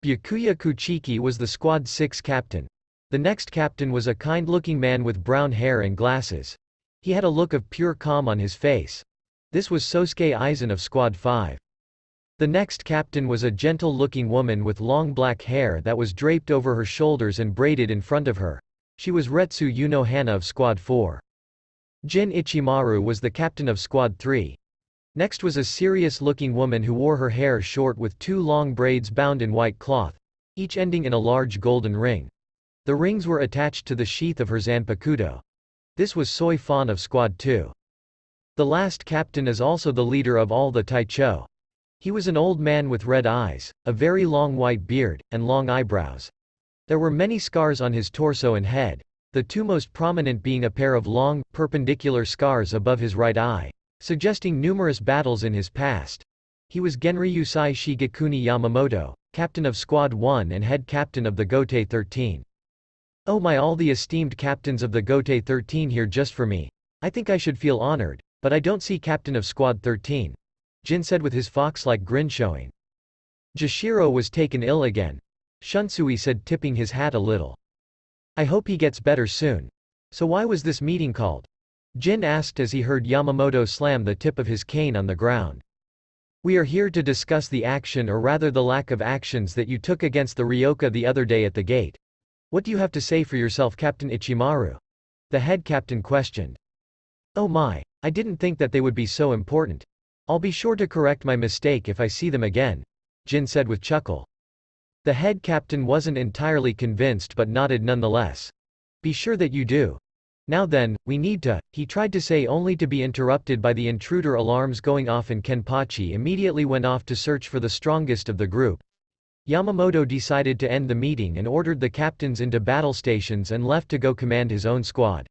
Byakuya Kuchiki was the Squad 6 captain. The next captain was a kind-looking man with brown hair and glasses. He had a look of pure calm on his face. This was Sosuke Aizen of Squad 5. The next captain was a gentle-looking woman with long black hair that was draped over her shoulders and braided in front of her. She was Retsu Yuno Hana of Squad 4. Jin Ichimaru was the captain of Squad 3. Next was a serious-looking woman who wore her hair short with two long braids bound in white cloth, each ending in a large golden ring. The rings were attached to the sheath of her zanpakuto. This was Soi Fan of Squad 2. The last captain is also the leader of all the Taicho. He was an old man with red eyes, a very long white beard, and long eyebrows. There were many scars on his torso and head, the two most prominent being a pair of long, perpendicular scars above his right eye, suggesting numerous battles in his past. He was Genryusai Shigekuni Yamamoto, captain of Squad 1 and head captain of the Gotei 13. "Oh my, all the esteemed captains of the Gotei 13 here just for me. I think I should feel honored, but I don't see captain of Squad 13. Jin said with his fox-like grin showing. Jashiro was taken ill again. Shunsui said, tipping his hat a little. "I hope he gets better soon. So why was this meeting called?" Jin asked as he heard Yamamoto slam the tip of his cane on the ground. "We are here to discuss the action, or rather the lack of actions, that you took against the Ryoka the other day at the gate. What do you have to say for yourself, Captain Ichimaru?" the head captain questioned. "Oh my, I didn't think that they would be so important. I'll be sure to correct my mistake if I see them again," Jin said with chuckle. The head captain wasn't entirely convinced but nodded nonetheless. "Be sure that you do. Now then, we need to," he tried to say, only to be interrupted by the intruder alarms going off, and Kenpachi immediately went off to search for the strongest of the group. Yamamoto decided to end the meeting and ordered the captains into battle stations and left to go command his own squad.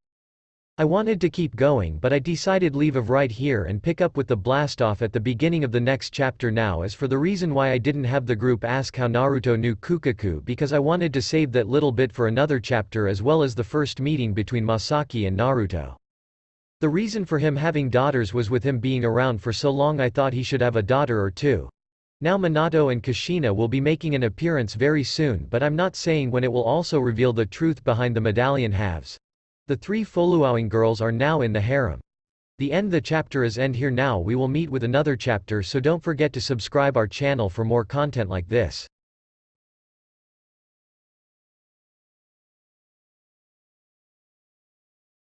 "I wanted to keep going, but I decided leave of right here and pick up with the blastoff at the beginning of the next chapter. Now as for the reason why I didn't have the group ask how Naruto knew Kukaku, because I wanted to save that little bit for another chapter, as well as the first meeting between Masaki and Naruto. The reason for him having daughters was with him being around for so long I thought he should have a daughter or two. Now Minato and Kushina will be making an appearance very soon, but I'm not saying when it will also reveal the truth behind the medallion halves. The three Foluowing girls are now in the harem. The chapter is end here. Now we will meet with another chapter, so don't forget to subscribe our channel for more content like this.